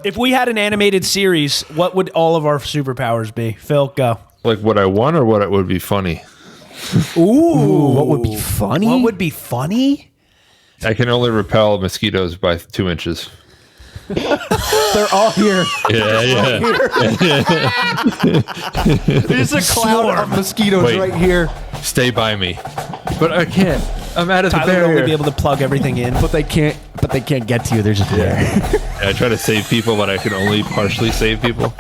If we had an animated series, what would all of our superpowers be? Phil, go. Like what I want or what it would be funny? Ooh, what would be funny? What would be funny? I can only repel mosquitoes by 2 inches. They're all here. Yeah. There's a cloud of mosquitoes right here. Stay by me. But I can't. I'm out of the Tyler would barrier. only be able to plug everything in. But they can't get to you. They're just there. I try to save people, but I can only partially save people.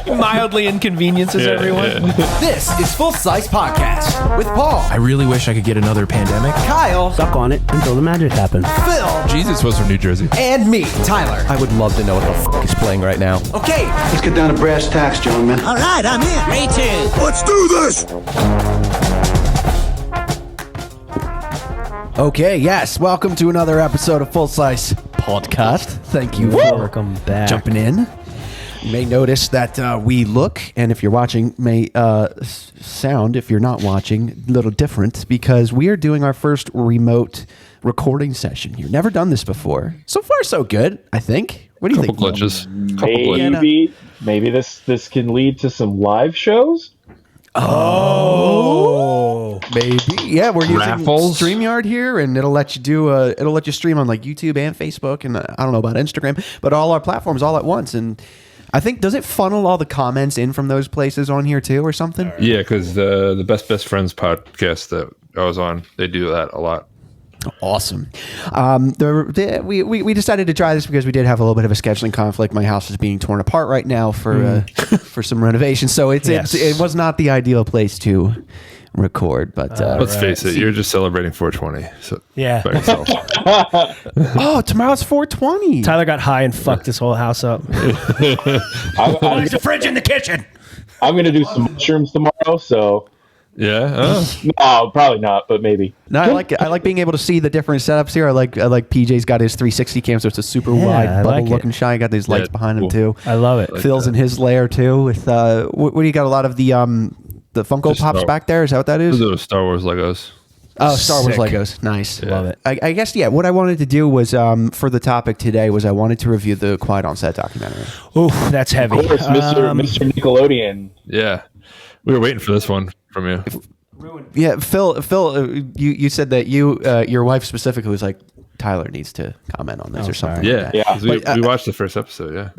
Mildly inconveniences everyone. This is Full Size Podcast with Paul, I really wish I could get another pandemic. Kyle, Suck on it until the magic happens. Phil, Jesus was from New Jersey. and me, Tyler. I would love to know what the f*** is playing right now. Okay, Let's get down to brass tacks, gentlemen. All right, I'm in. Me too. Let's do this! okay, yes. Welcome to another episode of Full Size Podcast. Thank you for Welcome back. jumping in. You may notice that we look, and if you're watching, may sound, if you're not watching, a little different because we are doing our first remote recording session here. Never done this before. So far, so good, I think. What do you Couple think? glitches. Couple glitches. Maybe this can lead to some live shows. Oh, maybe. Yeah, we're using Raffles? StreamYard here, and it'll let you stream on like YouTube and Facebook, and I don't know about Instagram, but all our platforms all at once. And I think, does it funnel all the comments in from those places on here too, or something? Yeah, because the Best Friends podcast that I was on, they do that a lot. Awesome. We decided to try this because we did have a little bit of a scheduling conflict. My house is being torn apart right now for for some renovations, so it was not the ideal place to record. But Let's face it, you're just celebrating 420. So Yeah. by yourself. oh, tomorrow's 420. Tyler got high and fucked this whole house up. There's a fridge in the kitchen. I'm going to do some mushrooms tomorrow, so Yeah. no, probably not, but maybe. No, I like being able to see the different setups here. I like PJ's got his 360 cam, so it's a super wide I bubble like it. looking shot. He got these lights behind him too. I love it. Phil's in his lair too. With what do you got? A lot of the Funko Just Pops Star- back there. Is that what that is? Those are Star Wars Legos. Oh, Star Wars Sick. Legos. Nice. Love it. I guess, yeah, what I wanted to do was, for the topic today, was I wanted to review the Quiet on Set documentary. Ooh, that's heavy. Of course, Mr. Nickelodeon. Yeah. We were waiting for this one from you. Yeah, Phil, you said that your wife specifically was like, Tyler needs to comment on this or something. Yeah. Like that. 'Cause We But, watched the first episode, yeah.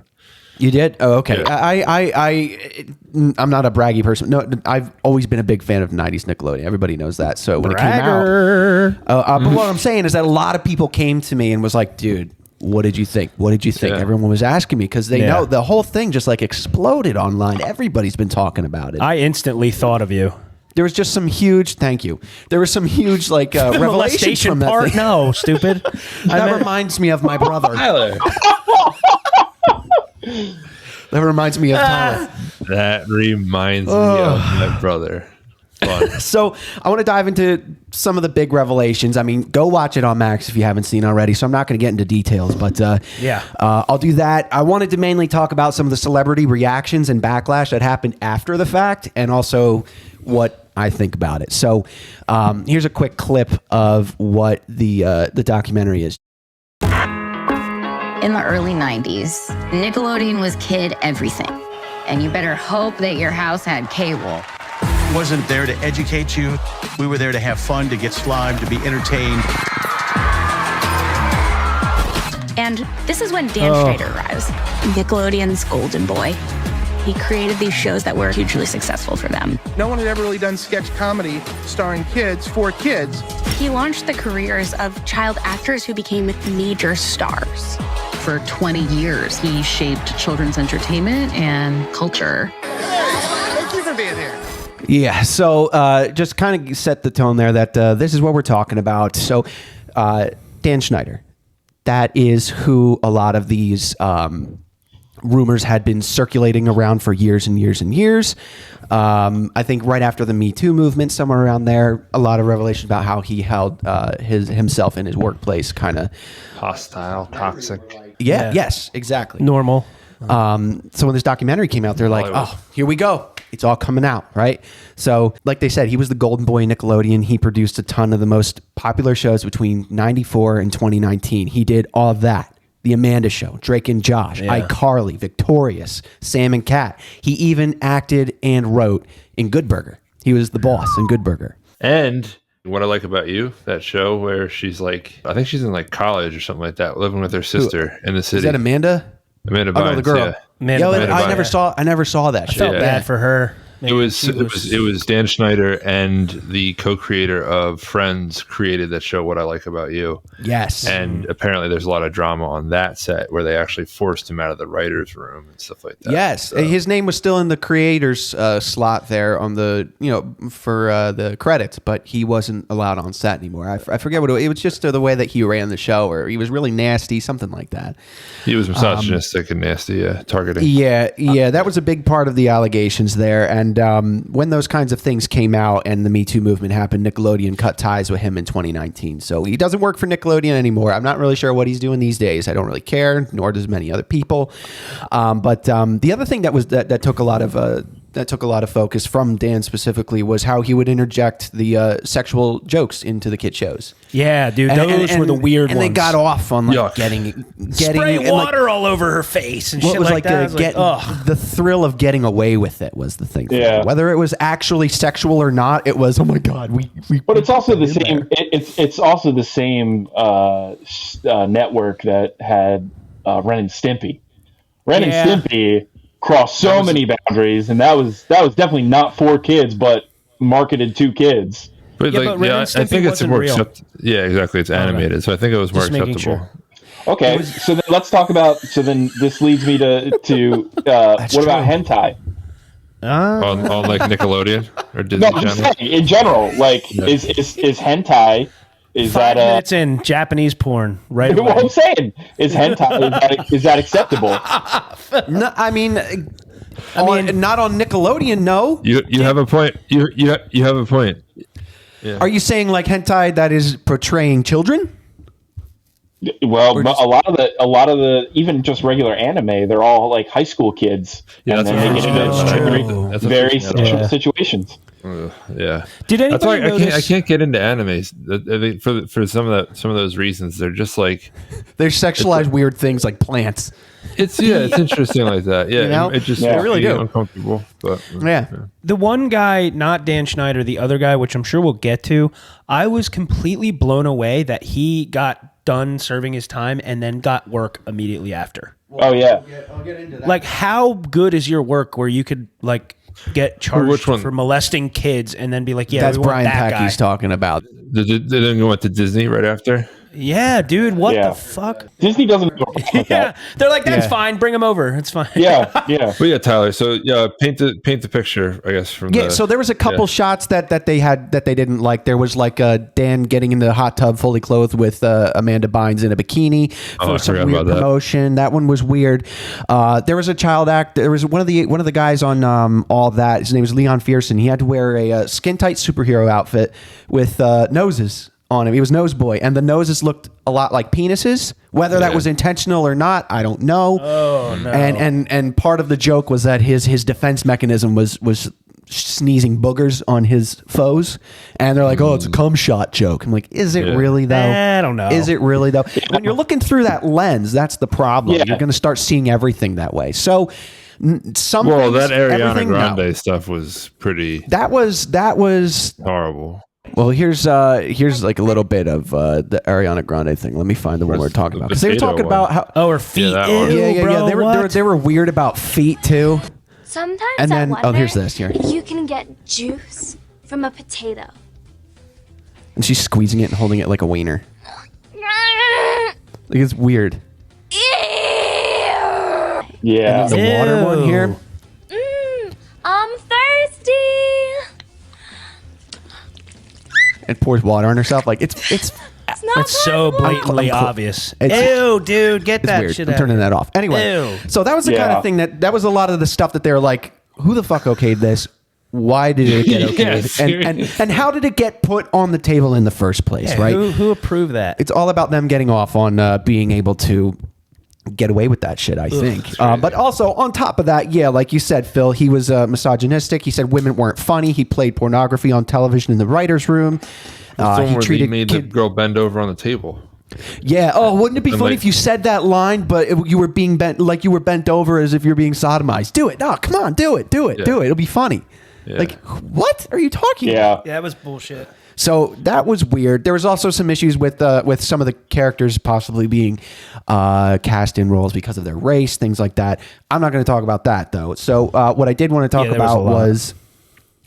You did? Oh, okay. Yeah. I'm not a braggy person. No, I've always been a big fan of 90s Nickelodeon. Everybody knows that. So when it came out, but what I'm saying is that a lot of people came to me and was like, dude, what did you think? What did you think? Yeah. Everyone was asking me because they know the whole thing just like exploded online. Everybody's been talking about it. I instantly thought of you. There was just some huge, thank you. There was some huge like revelations Molestation from that part? thing. No, stupid. That reminds me of my brother. Tyler. That reminds me of Tyler. That reminds me of my brother. Fun. So I want to dive into some of the big revelations. I mean, go watch it on Max if you haven't seen already. So I'm not going to get into details, but I'll do that. I wanted to mainly talk about some of the celebrity reactions and backlash that happened after the fact, and also what I think about it. So here's a quick clip of what the documentary is. In the early 90s, Nickelodeon was kid everything. And you better hope that your house had cable. Wasn't there to educate you. We were there to have fun, to get slimed, to be entertained. And this is when Dan Schneider arrives, Nickelodeon's golden boy. He created these shows that were hugely successful for them. No one had ever really done sketch comedy starring kids for kids. He launched the careers of child actors who became major stars. For 20 years, he shaped children's entertainment and culture. Thank you for being here. Yeah, so just kind of set the tone there that this is what we're talking about. So Dan Schneider, that is who a lot of these rumors had been circulating around for years and years and years. I think right after the Me Too movement, somewhere around there, a lot of revelations about how he held himself in his workplace kind of Hostile, toxic. Yeah, yes, exactly. Normal. So when this documentary came out, they're like, oh, here we go. It's all coming out, right? So like they said, he was the golden boy in Nickelodeon. He produced a ton of the most popular shows between 94 and 2019. He did all of that. The Amanda Show, Drake and Josh, iCarly, Victorious, Sam and Cat. He even acted and wrote in Good Burger. He was the boss in Good Burger. And what I like about you, that show where she's like, I think she's in like college or something like that, living with her sister in the city. Is that Amanda? Amanda Oh, no, Bynes, the girl. yeah. I never saw that I show. felt bad for her. It was Dan Schneider and the co-creator of Friends created that show, What I Like About You. Yes. And apparently there's a lot of drama on that set where they actually forced him out of the writer's room and stuff like that. Yes. His name was still in the creators slot there on the, for the credits, but he wasn't allowed on set anymore. I forget what it was, just the way that he ran the show, or he was really nasty, something like that. He was misogynistic and nasty, targeting. Yeah, that was a big part of the allegations there. And when those kinds of things came out and the Me Too movement happened, Nickelodeon cut ties with him in 2019. So he doesn't work for Nickelodeon anymore. I'm not really sure what he's doing these days. I don't really care, nor does many other people. But the other thing that took a lot of focus from Dan specifically was how he would interject the sexual jokes into the kid shows. Yeah, dude, those were the weird and ones. And they got off on like getting spray water all over her face and shit was like that. The thrill of getting away with it was the thing. Yeah. Whether it was actually sexual or not, it was, oh my God. But it's also the same. It's also the same network that had Ren and Stimpy. Ren and Stimpy crossed so many boundaries, and that was definitely not for kids, but marketed to kids. But I think it's more acceptable. Yeah, exactly. It's animated, so I think it was more acceptable. Sure. Okay, so then let's talk about. So then this leads me to what about hentai? On like Nickelodeon or Disney No, Channel? in general, like is hentai? Is 5 that minutes in Japanese porn? Right. What I'm saying is hentai. Is that acceptable? No, I mean, not on Nickelodeon. No. You have a point. You have a point. Yeah. Are you saying like hentai that is portraying children? Well, a lot of the even just regular anime, they're all like high school kids, and then they get into very sexual situations. Yeah. Did anybody That's why notice? I can't get into animes. I think for some of those reasons, they're just like They're sexualized weird things like plants. it's interesting like that. Yeah, it just they really do uncomfortable. But The one guy, not Dan Schneider, the other guy, which I'm sure we'll get to, I was completely blown away that he got done serving his time and then got work immediately after. Oh yeah. I'll get into that. Like, how good is your work where you could like get charged for molesting kids and then be like, yeah, that's we want Brian that Packy's guy. talking about. they didn't go to Disney right after. Yeah, dude, what the fuck? Disney doesn't. Yeah, they're like, that's fine. Bring him over. It's fine. Yeah. But yeah, Tyler. So paint the picture, I guess. From So there was a couple shots that they had that they didn't like. There was like Dan getting in the hot tub fully clothed with Amanda Bynes in a bikini for some weird promotion. That one was weird. There was a child act. There was one of the guys on All That. His name was Leon Fearson. He had to wear a skin tight superhero outfit with noses on him. He was nose boy, and the noses looked a lot like penises. Whether that was intentional or not, I don't know. Oh no! And part of the joke was that his defense mechanism was sneezing boogers on his foes, and they're like, "Oh, it's a cum shot joke." I'm like, "Is it really though? I don't know. Is it really though?" When you're looking through that lens, that's the problem. You're going to start seeing everything that way. So. That Ariana Grande stuff was pretty. That was horrible. Well, here's like a little bit of the Ariana Grande thing. Let me find the one we're talking about, because they were talking about how her feet. Yeah. They were weird about feet too. Sometimes and then I wonder here's this here. if you can get juice from a potato. And she's squeezing it and holding it like a wiener. Like, it's weird. Yeah. And then the water one here. I'm thirsty. And pours water on herself. Like it's It's so blatantly obvious. Ew, dude, get that weird. shit I'm out. turning that off. Anyway, so that was the kind of thing that was a lot of the stuff that they were like, who the fuck okayed this? Why did it get okayed? And how did it get put on the table in the first place, right? Who approved that? It's all about them getting off on being able to get away with that shit, I think. But also, on top of that, like you said, Phil, he was misogynistic. He said women weren't funny. He played pornography on television in the writer's room. He made the girl bend over on the table. Yeah. Oh, wouldn't it be funny like- if you said that line, but you were being bent, like you were bent over as if you're being sodomized? Do it. No, come on, do it. Do it. Yeah. Do it. It'll be funny. Yeah. Like, what are you talking about? Yeah, that was bullshit. So that was weird. There was also some issues with some of the characters possibly being cast in roles because of their race, things like that. I'm not going to talk about that though. So what I did want to talk about was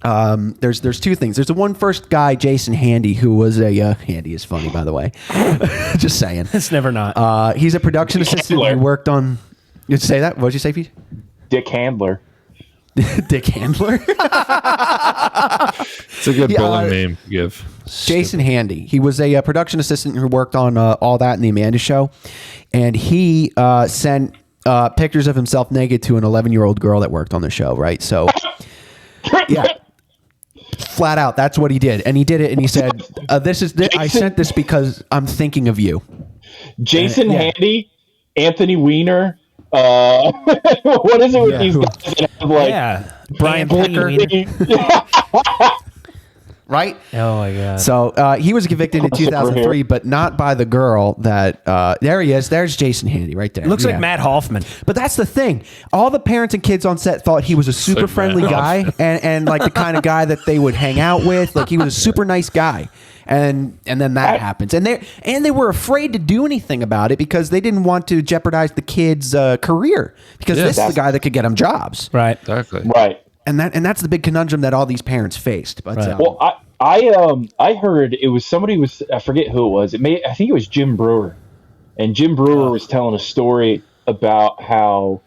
there's two things. There's the one first guy, Jason Handy, who was a Handy is funny, by the way. Just saying. It's never not. He's a production assistant who worked on. You'd say that? What did you say, Pete? Dick Handler. Dick Handler. It's a good bowling name to give. Jason Handy. He was a production assistant who worked on All That in the Amanda Show, and he sent pictures of himself naked to an 11-year-old girl that worked on the show. Right. So, yeah. Flat out, that's what he did, and he did it, and he said, I sent this because I'm thinking of you." Jason Handy, Anthony Weiner. What is it with these guys that have like Brian Pecker, right? Oh my god! So he was convicted in 2003, but not by the girl that. There he is. There's Jason Handy right there. Looks like Matt Hoffman. But that's the thing. All the parents and kids on set thought he was a super friendly guy and like the kind of guy that they would hang out with. Like he was a super nice guy. And then that happens. And they were afraid to do anything about it because they didn't want to jeopardize the kid's career because this is the guy that could get them jobs. Right. Exactly. Right. And that's the big conundrum that all these parents faced. But well, I heard it was somebody was, I forget who it was. I think it was Jim Brewer, and Jim Brewer was telling a story about how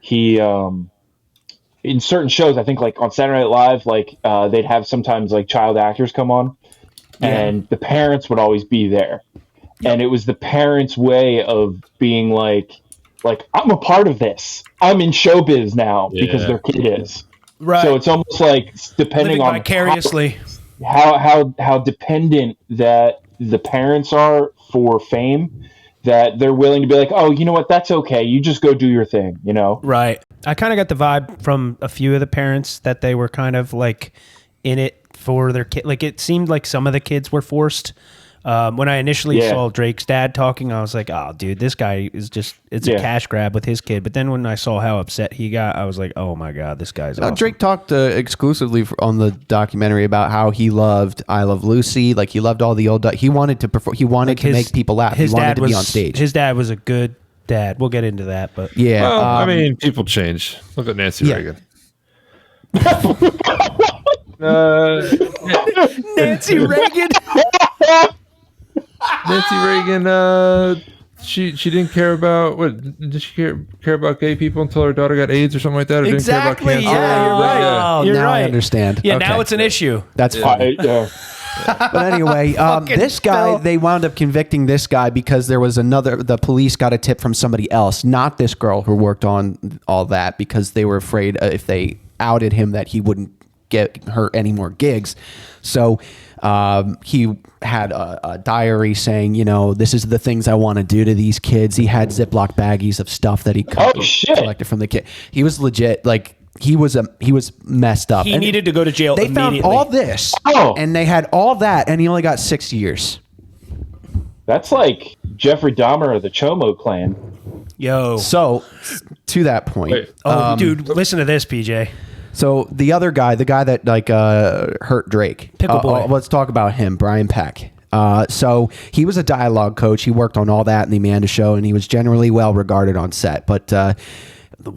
he in certain shows, I think like on Saturday Night Live, like they'd have sometimes like child actors come on, and the parents would always be there, and it was the parents' way of being like I'm a part of this. I'm in showbiz now because their kid is. Right. So it's almost like depending Living on vicariously how dependent that the parents are for fame, that they're willing to be like, oh, you know what, that's okay. You just go do your thing, you know? Right. I kind of got the vibe from a few of the parents that they were kind of like in it for their kid. Like it seemed like some of the kids were forced. When I initially saw Drake's dad talking, I was like, oh, dude, this guy is just, it's a cash grab with his kid. But then when I saw how upset he got, I was like, oh my God, this guy's awesome. Drake talked exclusively on the documentary about how he loved I Love Lucy. Like he loved all the old, he wanted to perform, he wanted to make people laugh. He wanted to be on stage. His dad was a good dad. We'll get into that, but yeah. Well, I mean, people change. Look at Nancy Reagan. Nancy Reagan. Nancy Reagan, she didn't care about did she care about gay people until her daughter got AIDS or something like that? Or Exactly. Didn't care about cancer? Yeah, you're right. Oh, You're now right. I understand. Yeah, Okay. now it's an issue. That's funny. But anyway, this guy, they wound up convicting this guy because there was the police got a tip from somebody else, not this girl who worked on all that, because they were afraid if they outed him that he wouldn't get her any more gigs. So he had a diary saying, you know, this is the things I want to do to these kids. He had Ziploc baggies of stuff that he collected from the kid. He was legit, like he was messed up. He needed to go to jail They immediately. found all this, and they had all that, and he only got 6 years. That's like Jeffrey Dahmer of the Chomo clan. Yo. So, to that point. Dude, listen to this, PJ. So the other guy, the guy that like hurt Drake, Pickle Boy. Let's talk about him, Brian Peck. So he was a dialogue coach. He worked on All That in the Amanda Show, and he was generally well regarded on set. But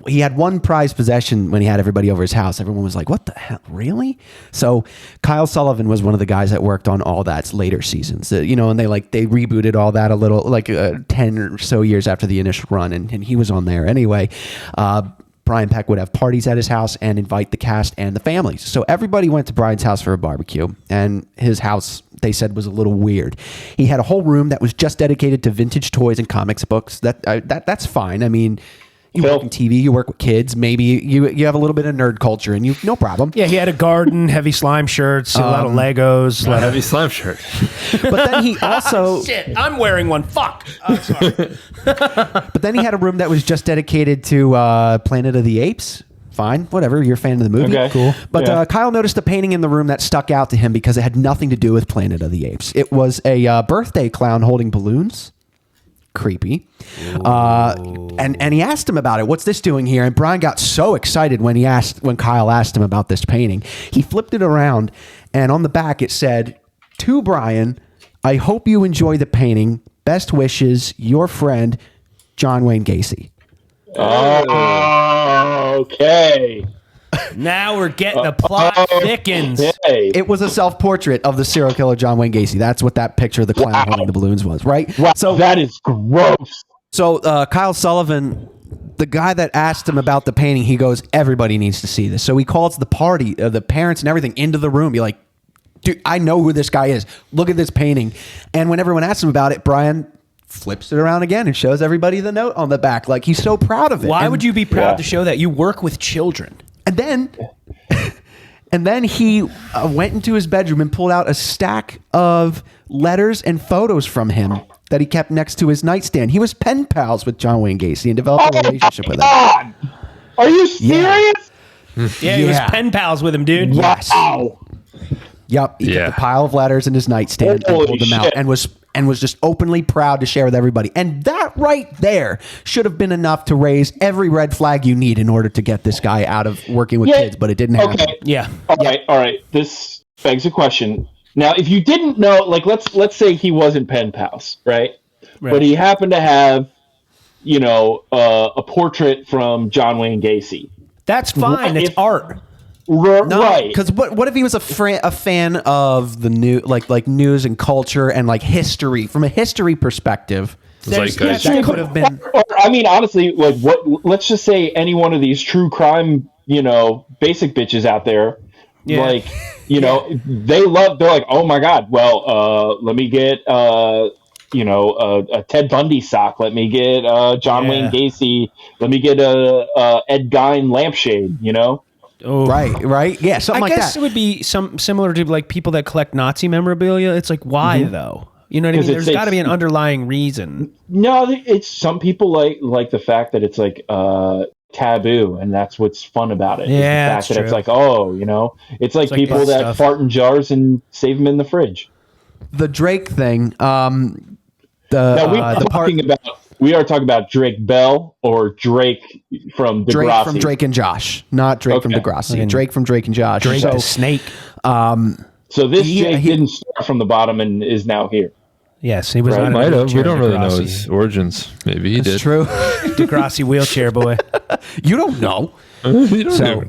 he had one prized possession when he had everybody over his house. Everyone was like, "What the hell, really?" So Kyle Sullivan was one of the guys that worked on All That's later seasons. You know, and they rebooted All That a little, like 10 or so years after the initial run, and he was on there anyway. Brian Peck would have parties at his house and invite the cast and the families. So everybody went to Brian's house for a barbecue, and his house, they said, was a little weird. He had a whole room that was just dedicated to vintage toys and comics books. That's fine. I mean, you work in TV, you work with kids, maybe you have a little bit of nerd culture, and no problem. Yeah, he had a garden, heavy slime shirts, a lot of Legos. Heavy slime shirt. But then he also... Shit, I'm wearing one. Fuck. Oh, sorry. But then he had a room that was just dedicated to Planet of the Apes. Fine, whatever. You're a fan of the movie. Okay. Cool. But Yeah. Kyle noticed a painting in the room that stuck out to him because it had nothing to do with Planet of the Apes. It was a birthday clown holding balloons. creepy. And he asked him about it. What's this doing here? And Brian got so excited when Kyle asked him about this painting. He flipped it around, and on the back it said, "To Brian, I hope you enjoy the painting. Best wishes, your friend, John Wayne Gacy." Oh, okay. Now we're getting the plot thickens. Okay. It was a self-portrait of the serial killer John Wayne Gacy. That's what that picture of the clown holding the balloons was, right? Wow, so that is gross. So Kyle Sullivan, the guy that asked him about the painting, he goes, "Everybody needs to see this." So he calls the party, the parents and everything into the room. Be like, "Dude, I know who this guy is. Look at this painting." And when everyone asks him about it, Brian flips it around again and shows everybody the note on the back. Like, he's so proud of it. Why would you be proud to show that? You work with children. And then he went into his bedroom and pulled out a stack of letters and photos from him that he kept next to his nightstand. He was pen pals with John Wayne Gacy and developed a relationship with him. Are you serious? Yeah, he was pen pals with him, dude. Wow. Yep. He kept a pile of letters in his nightstand and pulled them out and was just openly proud to share with everybody. And that right there should have been enough to raise every red flag you need in order to get this guy out of working with kids, but it didn't happen. Okay. Yeah. All right. This begs a question. Now, if you didn't know, like, let's say he wasn't pen pals, right? But he happened to have, a portrait from John Wayne Gacy. That's fine. It's art. Right. Because what if he was a fan of the new like news and culture and like history from a history perspective? That could have been. Or, I mean, honestly, like let's just say any one of these true crime, basic bitches out there, like, they're like, oh my god, well, let me get a Ted Bundy sock. Let me get John Wayne Gacy. Let me get a Ed Gein lampshade. Oh. Right. Yeah, something like that. I guess it would be similar to like people that collect Nazi memorabilia. It's like, why though? You know what I mean? There's got to be an underlying reason. No, it's some people like the fact that it's like taboo, and that's what's fun about it. Yeah, the fact that it's like, it's like people that fart in jars and save them in the fridge. The Drake thing. We are talking about Drake Bell or Drake from Degrassi. Drake from Drake and Josh, not Drake from Degrassi. Drake from Drake and Josh. Drake the snake. So this Jake didn't start from the bottom and is now here. Yes, he was. Right. Might have. We don't really know his origins. Maybe he did. True. Degrassi wheelchair boy. You don't know. You don't know.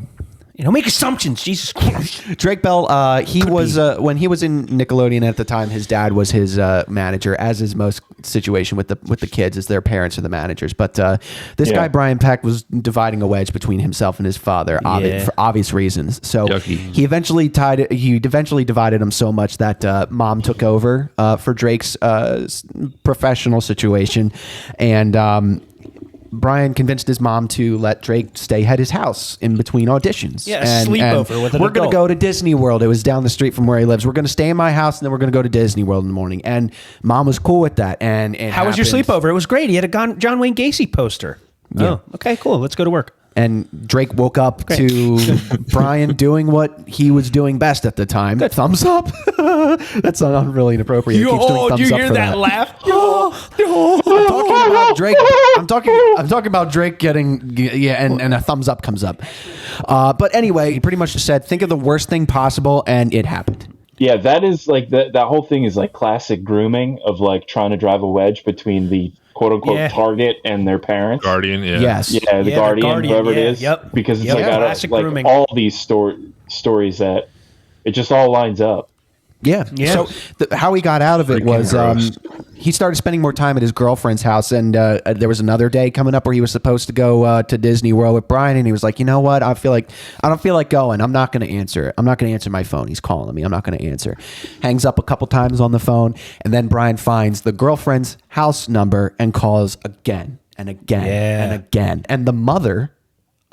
Make assumptions. Jesus Christ. Drake Bell, he was when he was in Nickelodeon at the time, his dad was his manager, as is most situation with the kids, as their parents are the managers. But this guy Brian Peck was dividing a wedge between himself and his father for obvious reasons. So he eventually divided him so much that mom took over for Drake's professional situation, and Brian convinced his mom to let Drake stay at his house in between auditions. Yeah, sleepover with an we're going to go to Disney World. It was down the street from where he lives. We're going to stay in my house, and then we're going to go to Disney World in the morning. And mom was cool with that. And how was your sleepover? It was great. He had a John Wayne Gacy poster. Yeah. Oh, okay, cool. Let's go to work. And Drake woke up to Brian doing what he was doing best at the time. That thumbs up. That's not really inappropriate. Keeps doing thumbs you up hear for that laugh? I'm talking about Drake. I'm talking about Drake getting and a thumbs up comes up. But anyway, he pretty much just said, think of the worst thing possible, and it happened. Yeah, that is like that whole thing is like classic grooming of like trying to drive a wedge between the quote unquote target and their parents. Guardian, yeah. Yes. Yeah, the guardian, whoever it is. Yep. Because it's classic grooming. all these stories that it just all lines up. Yeah. So how he got out of it was he started spending more time at his girlfriend's house, and there was another day coming up where he was supposed to go to Disney World with Brian, and he was like, you know what? I don't feel like going. I'm not going to answer. I'm not going to answer my phone. He's calling me. I'm not going to answer. Hangs up a couple times on the phone, and then Brian finds the girlfriend's house number and calls again and again and again. And the mother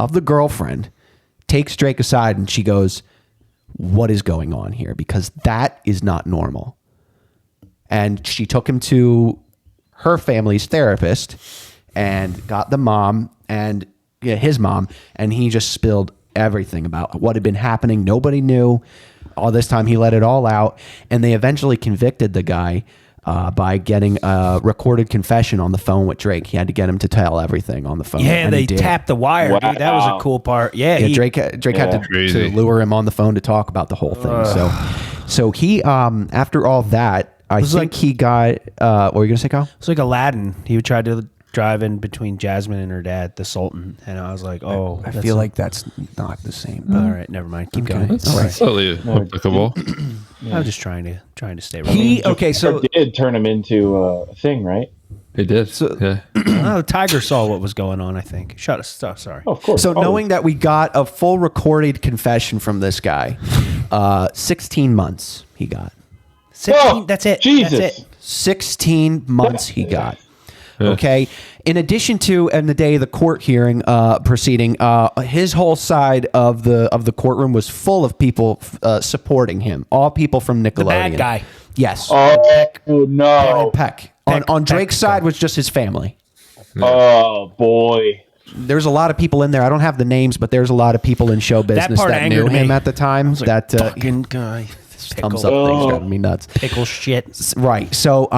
of the girlfriend takes Drake aside, and she goes, what is going on here? Because that is not normal. And she took him to her family's therapist and got the mom and his mom, and he just spilled everything about what had been happening. Nobody knew. All this time he let it all out, and they eventually convicted the guy. by getting a recorded confession on the phone with Drake. He had to get him to tell everything on the phone. Yeah, and they he did. tapped the wire, dude. That was a cool part. Yeah, Drake had to lure him on the phone to talk about the whole thing. So he, after all that, I think he got. What were you gonna say, Kyle? It's like Aladdin. He tried to drive in between Jasmine and her dad, the Sultan, and I was like, "Oh, I feel like that's not the same." All right, never mind. Keep going. That's All right. slightly applicable. I'm just trying to stay. So did turn him into a thing, right? He did. Yeah. The tiger saw what was going on. I think. Shut us. Sorry. Oh, of course. So knowing that we got a full recorded confession from this guy, 16 months he got. 16. That's it. Jesus. That's it. 16 months he got. Okay. In addition to, in the day of the court hearing proceeding, his whole side of the courtroom was full of people supporting him. All people from Nickelodeon. The bad guy. Yes. Oh no. Peck. On Drake's side was just his family. Oh boy. There's a lot of people in there. I don't have the names, but there's a lot of people in show business that knew him at the time. That fucking guy. Thumbs up thing's driving me nuts. Pickle shit. Right. So,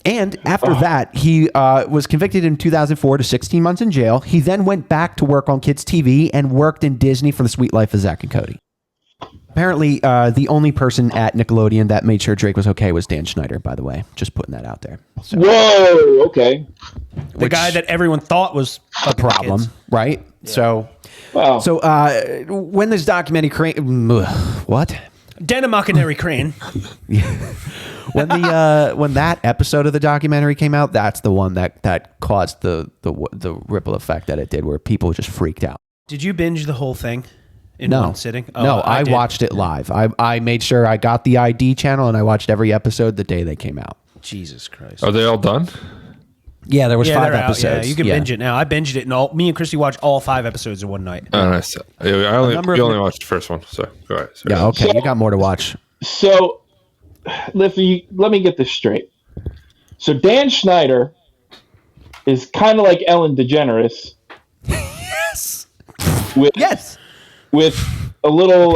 and after that, he was convicted in 2004 to 16 months in jail. He then went back to work on kids' TV and worked in Disney for The Sweet Life of Zack and Cody. Apparently, the only person at Nickelodeon that made sure Drake was okay was Dan Schneider, by the way. Just putting that out there. So, whoa, okay. The guy that everyone thought was a problem, right? Yeah. So, when this documentary what? Denimakinary Crane. When that episode of the documentary came out, that's the one that caused the ripple effect that it did, where people just freaked out. Did you binge the whole thing in one sitting? Oh, no, I watched it live. I made sure I got the ID channel and I watched every episode the day they came out. Jesus Christ! Are they all done? Yeah, there was 5 episodes. Yeah, you can binge it now. I binged it, and me and Christy watched all 5 episodes in one night. Oh, nice. You only watched the first one, so go ahead. Sorry. Yeah, okay. You got more to watch. So, let me get this straight. So Dan Schneider is kind of like Ellen DeGeneres. Yes. With a little,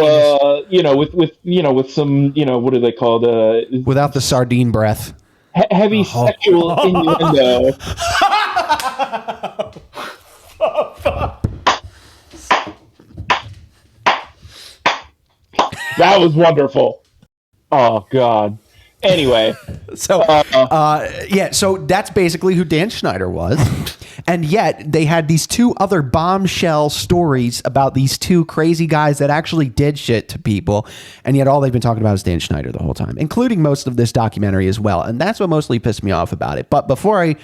with some, what are they called? Without the sardine breath. Heavy sexual innuendo. That was wonderful. Oh God. Anyway, so that's basically who Dan Schneider was, and yet they had these 2 other bombshell stories about these 2 crazy guys that actually did shit to people, and yet all they've been talking about is Dan Schneider the whole time, including most of this documentary as well, and that's what mostly pissed me off about it. But before I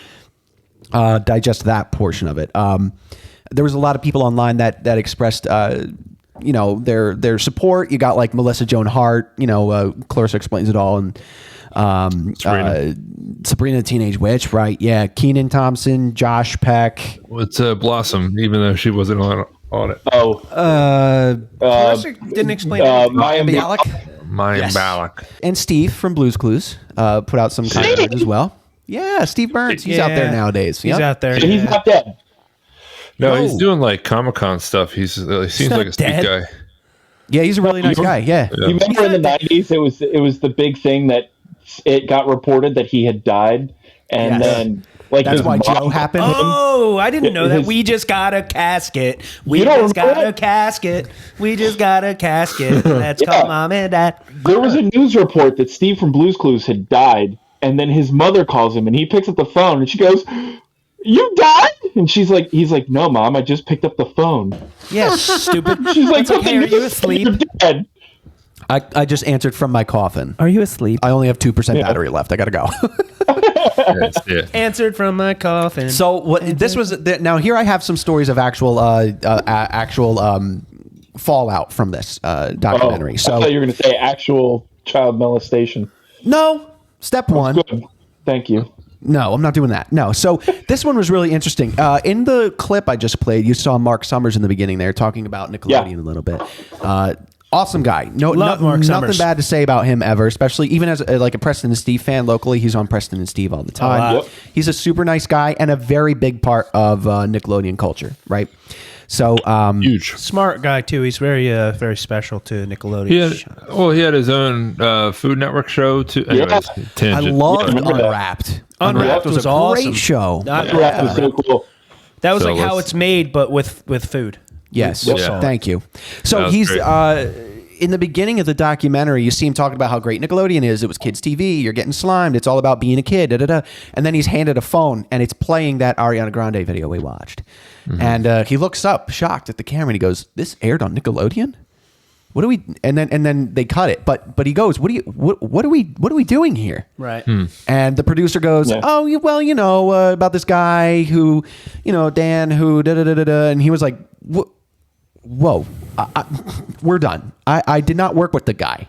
digest that portion of it, there was a lot of people online that expressed their support. You got like Melissa Joan Hart, Clarissa Explains It All, and Sabrina the Teenage Witch, right? Yeah, Kenan Thompson, Josh Peck. It's Blossom, even though she wasn't on it. Clarissa didn't explain Maya Balak. And Steve from Blue's Clues put out some content as well. Yeah, Steve Burns. He's out there nowadays. He's out there. He's not dead. No, he's doing like Comic-Con stuff. He seems like a sweet guy. Yeah, he's a really nice guy. Yeah. You remember in the 90s, it was the big thing that it got reported that he had died, and then that's why Joe happened. Oh, I didn't know that. We just got a casket. We just got a casket. Let's call Mom and Dad. There was a news report that Steve from Blue's Clues had died, and then his mother calls him, and he picks up the phone, and she goes, "You died?" And he's like, "No, Mom, I just picked up the phone." Yeah, stupid. She's like, "Hey, are you asleep?" Dead. I just answered from my coffin. Are you asleep? I only have 2% battery left. I gotta go. Answered from my coffin. So this was now here. I have some stories of actual fallout from this documentary. So I thought you were going to say actual child molestation. No, step 1. Good. Thank you. No, I'm not doing that. No. So this one was really interesting. In the clip I just played, you saw Mark Summers in the beginning there talking about Nickelodeon a little bit. Awesome guy. Love Mark nothing Summers. bad to say about him ever, especially even as like a Preston and Steve fan locally. He's on Preston and Steve all the time. Yep. He's a super nice guy and a very big part of Nickelodeon culture, right? So Huge. Smart guy too. He's very special to Nickelodeon. He had his own Food Network show too. Anyways, I tangent. loved remember that. Unwrapped. Unwrapped was a awesome. great show. Unwrapped was so cool. That was So like how let's- it's made, but with food. Yes. With Yeah. salt. Thank you. That So was he's great. in the beginning of the documentary, you see him talking about how great Nickelodeon is. It was kids TV. You're getting slimed. It's all about being a kid. Da, da, da. And then he's handed a phone, and it's playing that Ariana Grande video we watched. And he looks up, shocked at the camera, and he goes, "This aired on Nickelodeon? What do we?" And then they cut it. But he goes, "What are we doing here?" Right. And the producer goes, Yeah. "Oh, well, about this guy who, Dan, who da da da da da," and he was like, "Whoa, we're done. I did not work with the guy.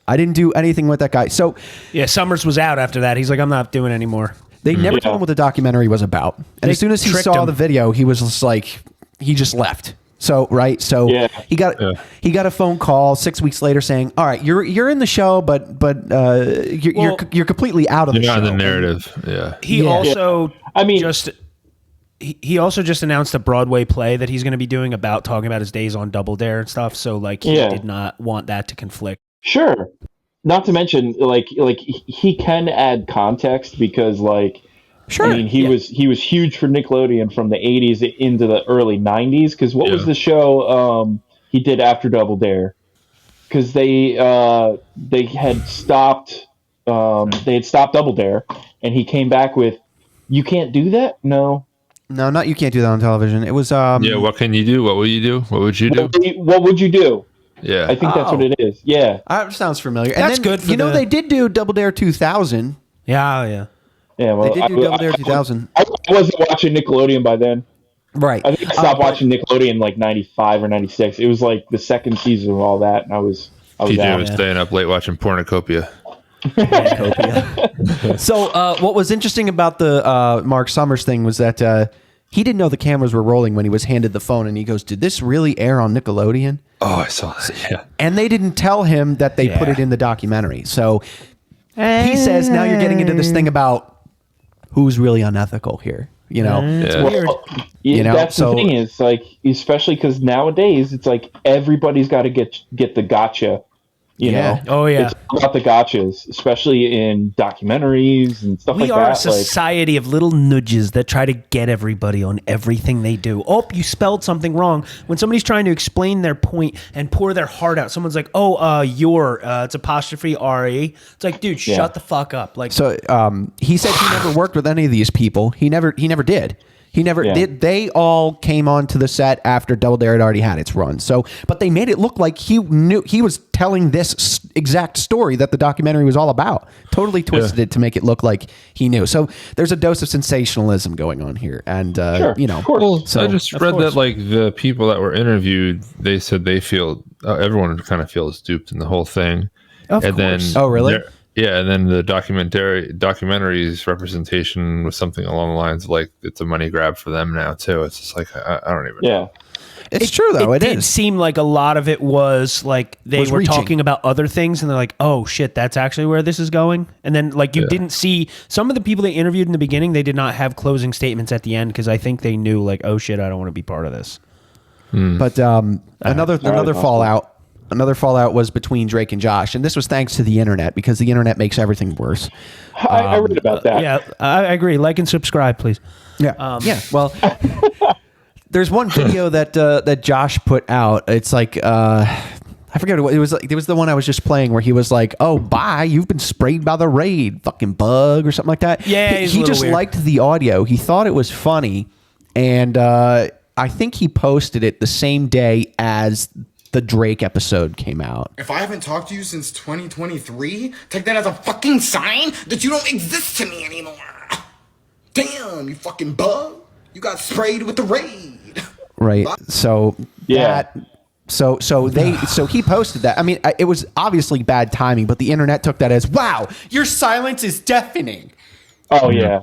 I didn't do anything with that guy." So Yeah, Summers was out after that. He's like, I'm not doing it anymore. they never told him what the documentary was about. And They as soon as he tricked saw him. the video, he was just like, he just left. So Yeah. he got a phone call 6 weeks later saying, "All right, you're in the show, but you're completely out of the You're show." not in the narrative. Yeah. He also, I mean- he also just announced a Broadway play that he's going to be doing about talking about his days on Double Dare and stuff. So like, he did not want that to conflict. Sure. Not to mention, like he can add context because, like, Sure. I mean, he was huge for Nickelodeon from the '80s into the early '90s. Because what was the show he did after Double Dare? Because they had stopped Double Dare, and he came back with, "You can't do that." No, not you can't do that on television. It was Yeah. What can you do? What will you do? What would you do? What would you do? Yeah. I think that's what it is. Yeah. sounds familiar. That's and then, good for the- they did do Double Dare 2000. Yeah. Yeah. Well, They did do Double Dare 2000. I wasn't watching Nickelodeon by then. Right. I think I stopped watching Nickelodeon like '95 or '96. It was like the second season of all that, and I was TJ out. was staying up late watching Pornocopia. So what was interesting about the Mark Summers thing was that he didn't know the cameras were rolling when he was handed the phone, and he goes, "Did this really air on Nickelodeon?" Oh, I saw that. Yeah. And they didn't tell him that they put it in the documentary. So he says, now you're getting into this thing about who's really unethical here. It's weird. That's the thing is, like, especially because nowadays it's like everybody's got to get the gotcha. You know? Oh yeah. It's about the gotchas, especially in documentaries and stuff We like are that. a society of little nudges that try to get everybody on everything they do. Oh, you spelled something wrong. When somebody's trying to explain their point and pour their heart out, someone's like, "Oh, it's apostrophe re." It's like, dude, shut the fuck up. Like, So he said he never worked with any of these people. He never did. He never did. They all came onto the set after Double Dare had already had its run. So, but they made it look like he knew he was telling this exact story that the documentary was all about. Totally twisted it to make it look like he knew. So there's a dose of sensationalism going on here, and of course. Well, So- I just read that like the people that were interviewed, they said they feel everyone kind of feels duped in the whole thing. Of and course. then Oh, really? Yeah, and then the documentary's representation was something along the lines of like it's a money grab for them now too. It's just like I don't even know. it's true though. It It did is. seem like a lot of it was like they Was were reaching. talking about other things, and they're like, "Oh shit, that's actually where this is going." And then like you didn't see some of the people they interviewed in the beginning. They did not have closing statements at the end because I think they knew like, "Oh shit, I don't want to be part of this." But another fallout. Another fallout was between Drake and Josh, and this was thanks to the internet because the internet makes everything worse. I read about that. Yeah, I agree. Like and subscribe, please. Yeah. Well, there's one video that Josh put out. It's like I forget what it was. Like it was the one I was just playing where he was like, "Oh, bye, you've been sprayed by the raid, fucking bug," or something like that. Yeah, he's a he little just weird. liked the audio. He thought it was funny, and I think he posted it the same day as the Drake episode came out. If I haven't talked to you since 2023, take that as a fucking sign that you don't exist to me anymore. Damn, you fucking bug. You got sprayed with the raid. Right. So So he posted that. I mean, it was obviously bad timing, but the internet took that as, "Wow, your silence is deafening." Oh yeah.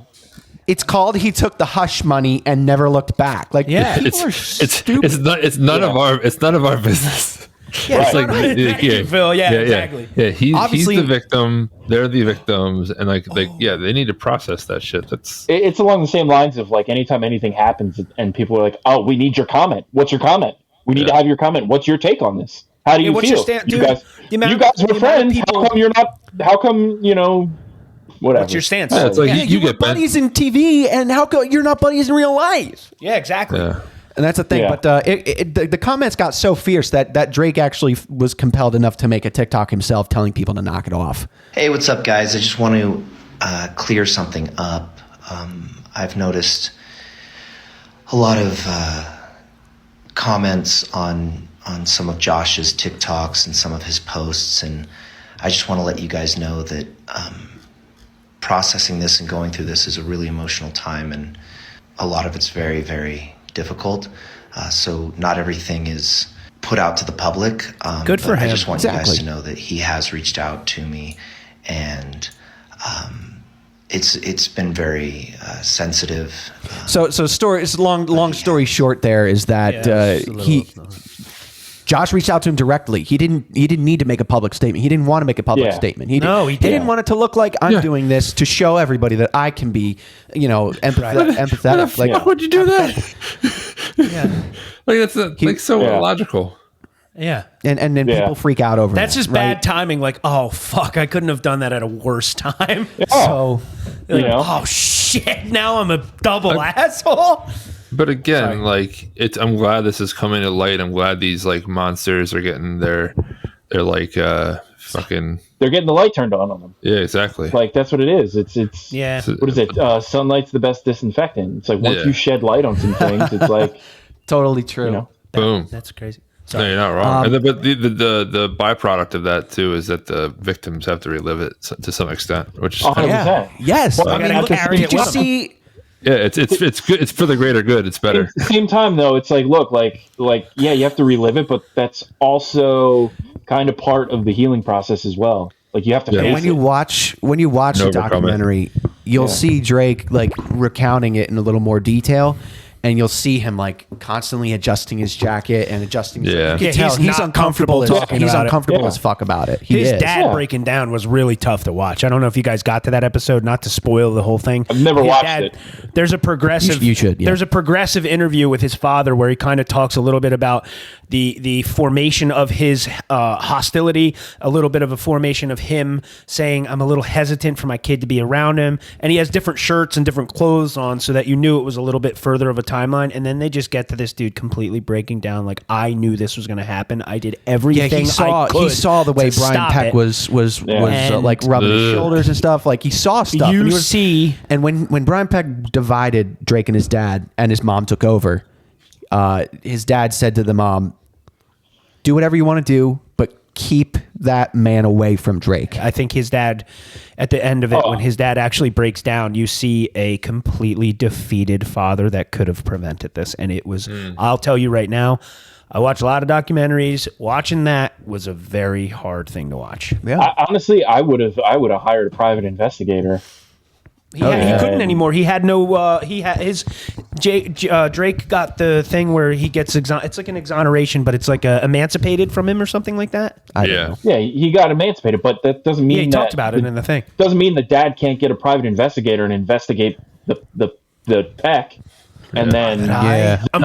It's called "He took the hush money and never looked back." Like, people are stupid. It's none of our business. Yeah, It's like, Phil. Yeah, exactly. Yeah, he's Obviously- the victim. They're the victims, and they need to process that shit. It's along the same lines of like anytime anything happens and people are like, "Oh, we need your comment. What's your comment? We need to have your comment. What's your take on this? How do you what's feel? your stand, you dude? guys, the amount you of- guys the were amount of friends. people- How come you're not? How come whatever? What's your stance? Yeah, it's like Yeah, you were get bent. buddies in TV, and how come you're not buddies in real life? Yeah, exactly. Yeah. And that's the thing. Yeah. But the comments got so fierce that Drake actually was compelled enough to make a TikTok himself telling people to knock it off. Hey, what's up, guys? I just want to clear something up. I've noticed a lot of comments on some of Josh's TikToks and some of his posts, and I just want to let you guys know that processing this and going through this is a really emotional time, and a lot of it's very, very difficult. So not everything is put out to the public. Good for but him. I just want you guys Exactly. to know that he has reached out to me, and it's been very sensitive. So long story short, there is that Josh reached out to him directly. He didn't need to make a public statement. He didn't want to make a public statement. He didn't want it to look like I'm doing this to show everybody that I can be, empathetic. Like, Why would you do that? Like that's so illogical. Yeah. And then people freak out over That's that, just bad timing. Like, oh fuck, I couldn't have done that at a worse time. So, oh shit, now I'm a double asshole. But again, I'm glad this is coming to light. I'm glad these monsters are getting their fucking. They're getting the light turned on them. Yeah, exactly. Like that's what it is. It's yeah. What is it? Sunlight's the best disinfectant. It's like once Yeah. you shed light on some things, it's like totally true. Boom. That's crazy. No, you're not wrong. But the byproduct of that too is that the victims have to relive it to some extent, which is 100%. Yes. Well, I mean, did you see? Yeah, it's good. It's for the greater good. It's better. At the same time, though, it's like, look, yeah, you have to relive it, but that's also kind of part of the healing process as well. Like you have to face when you watch the documentary, you'll see Drake recounting it in a little more detail. And you'll see him constantly adjusting his jacket and adjusting. Yeah, You can tell he's not uncomfortable. talking He's about it. uncomfortable as fuck about it. He His is. dad breaking down was really tough to watch. I don't know if you guys got to that episode. Not to spoil the whole thing. I've never His watched dad, it. There's a progressive. You should. Yeah. There's a progressive interview with his father where he kind of talks a little bit about the formation of his hostility, a little bit of a formation of him saying, "I'm a little hesitant for my kid to be around him," and he has different shirts and different clothes on so that you knew it was a little bit further of a timeline. And then they just get to this dude completely breaking down like, I knew this was going to happen. I did everything he saw. I could. He saw the way to Brian stop Peck it. was rubbing his shoulders and stuff. Like he saw stuff. You and he was, see, and when Brian Peck divided Drake and his dad, and his mom took over, his dad said to the mom, "Do whatever you want to do, but keep that man away from Drake." I think his dad, at the end of it, when his dad actually breaks down, you see a completely defeated father that could have prevented this. And it was, I'll tell you right now, I watch a lot of documentaries. Watching that was a very hard thing to watch. Yeah. Honestly, I would have hired a private investigator. He couldn't anymore. He had no. He had his. Drake got the thing where he gets it's like an exoneration, but it's like emancipated from him or something like that. Yeah, he got emancipated, but that doesn't mean he that talked about it in the thing. Doesn't mean the dad can't get a private investigator and investigate the Peck, and then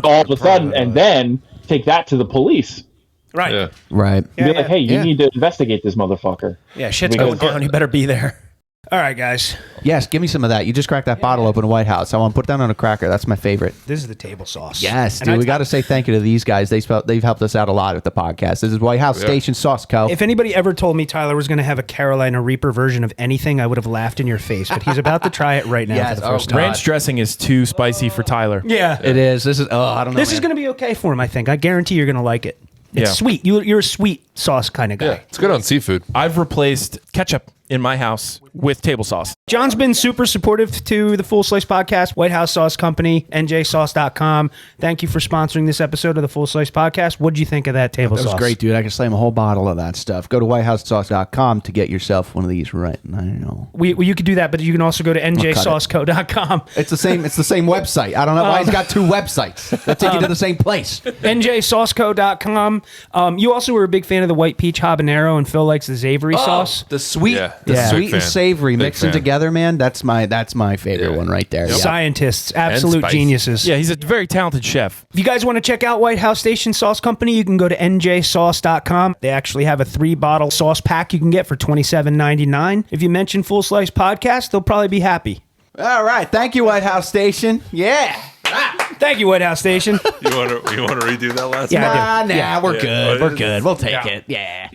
all of a sudden, and then take that to the police. Right. Yeah. Right. Be like, hey, you need to investigate this motherfucker. Yeah, shit's going down. You better be there. All right, guys. Yes, give me some of that. You just cracked that bottle open in White House. I want to put that on a cracker. That's my favorite. This is the table sauce. Yes, dude. We got to say thank you to these guys. They've helped us out a lot with the podcast. This is White House Station Sauce Co. If anybody ever told me Tyler was going to have a Carolina Reaper version of anything, I would have laughed in your face. But he's about to try it right now for the first time. Ranch dressing is too spicy for Tyler. Yeah, it is. This is. I don't know. This is going to be okay for him. I think. I guarantee you're going to like it. It's sweet. You're a sweet sauce kind of guy. Yeah, it's good on seafood. I've replaced ketchup in my house with table sauce. John's been super supportive to the Full Slice Podcast, White House Sauce Company, njsauce.com. Thank you for sponsoring this episode of the Full Slice Podcast. What'd you think of that table sauce? That was great, dude. I can slam a whole bottle of that stuff. Go to whitehousesauce.com to get yourself one of these right now. You could do that, but you can also go to njsauceco.com. It's the same website. I don't know why he's got two websites that take you to the same place. njsauceco.com. You also were a big fan of the white peach habanero, and Phil likes the savory sauce. The sweet, sweet and savory mixing together, man. That's my favorite one right there. Scientists, absolute geniuses. Yeah, he's a very talented chef. If you guys want to check out White House Station Sauce Company, you can go to njsauce.com. They actually have a 3-bottle sauce pack you can get for $27.99. If you mention Full Slice Podcast, they'll probably be happy. All right. Thank you, White House Station. Yeah. Thank you, White House Station. You want to redo that last one? Nah, we're good. We're good. We'll take it. Yeah.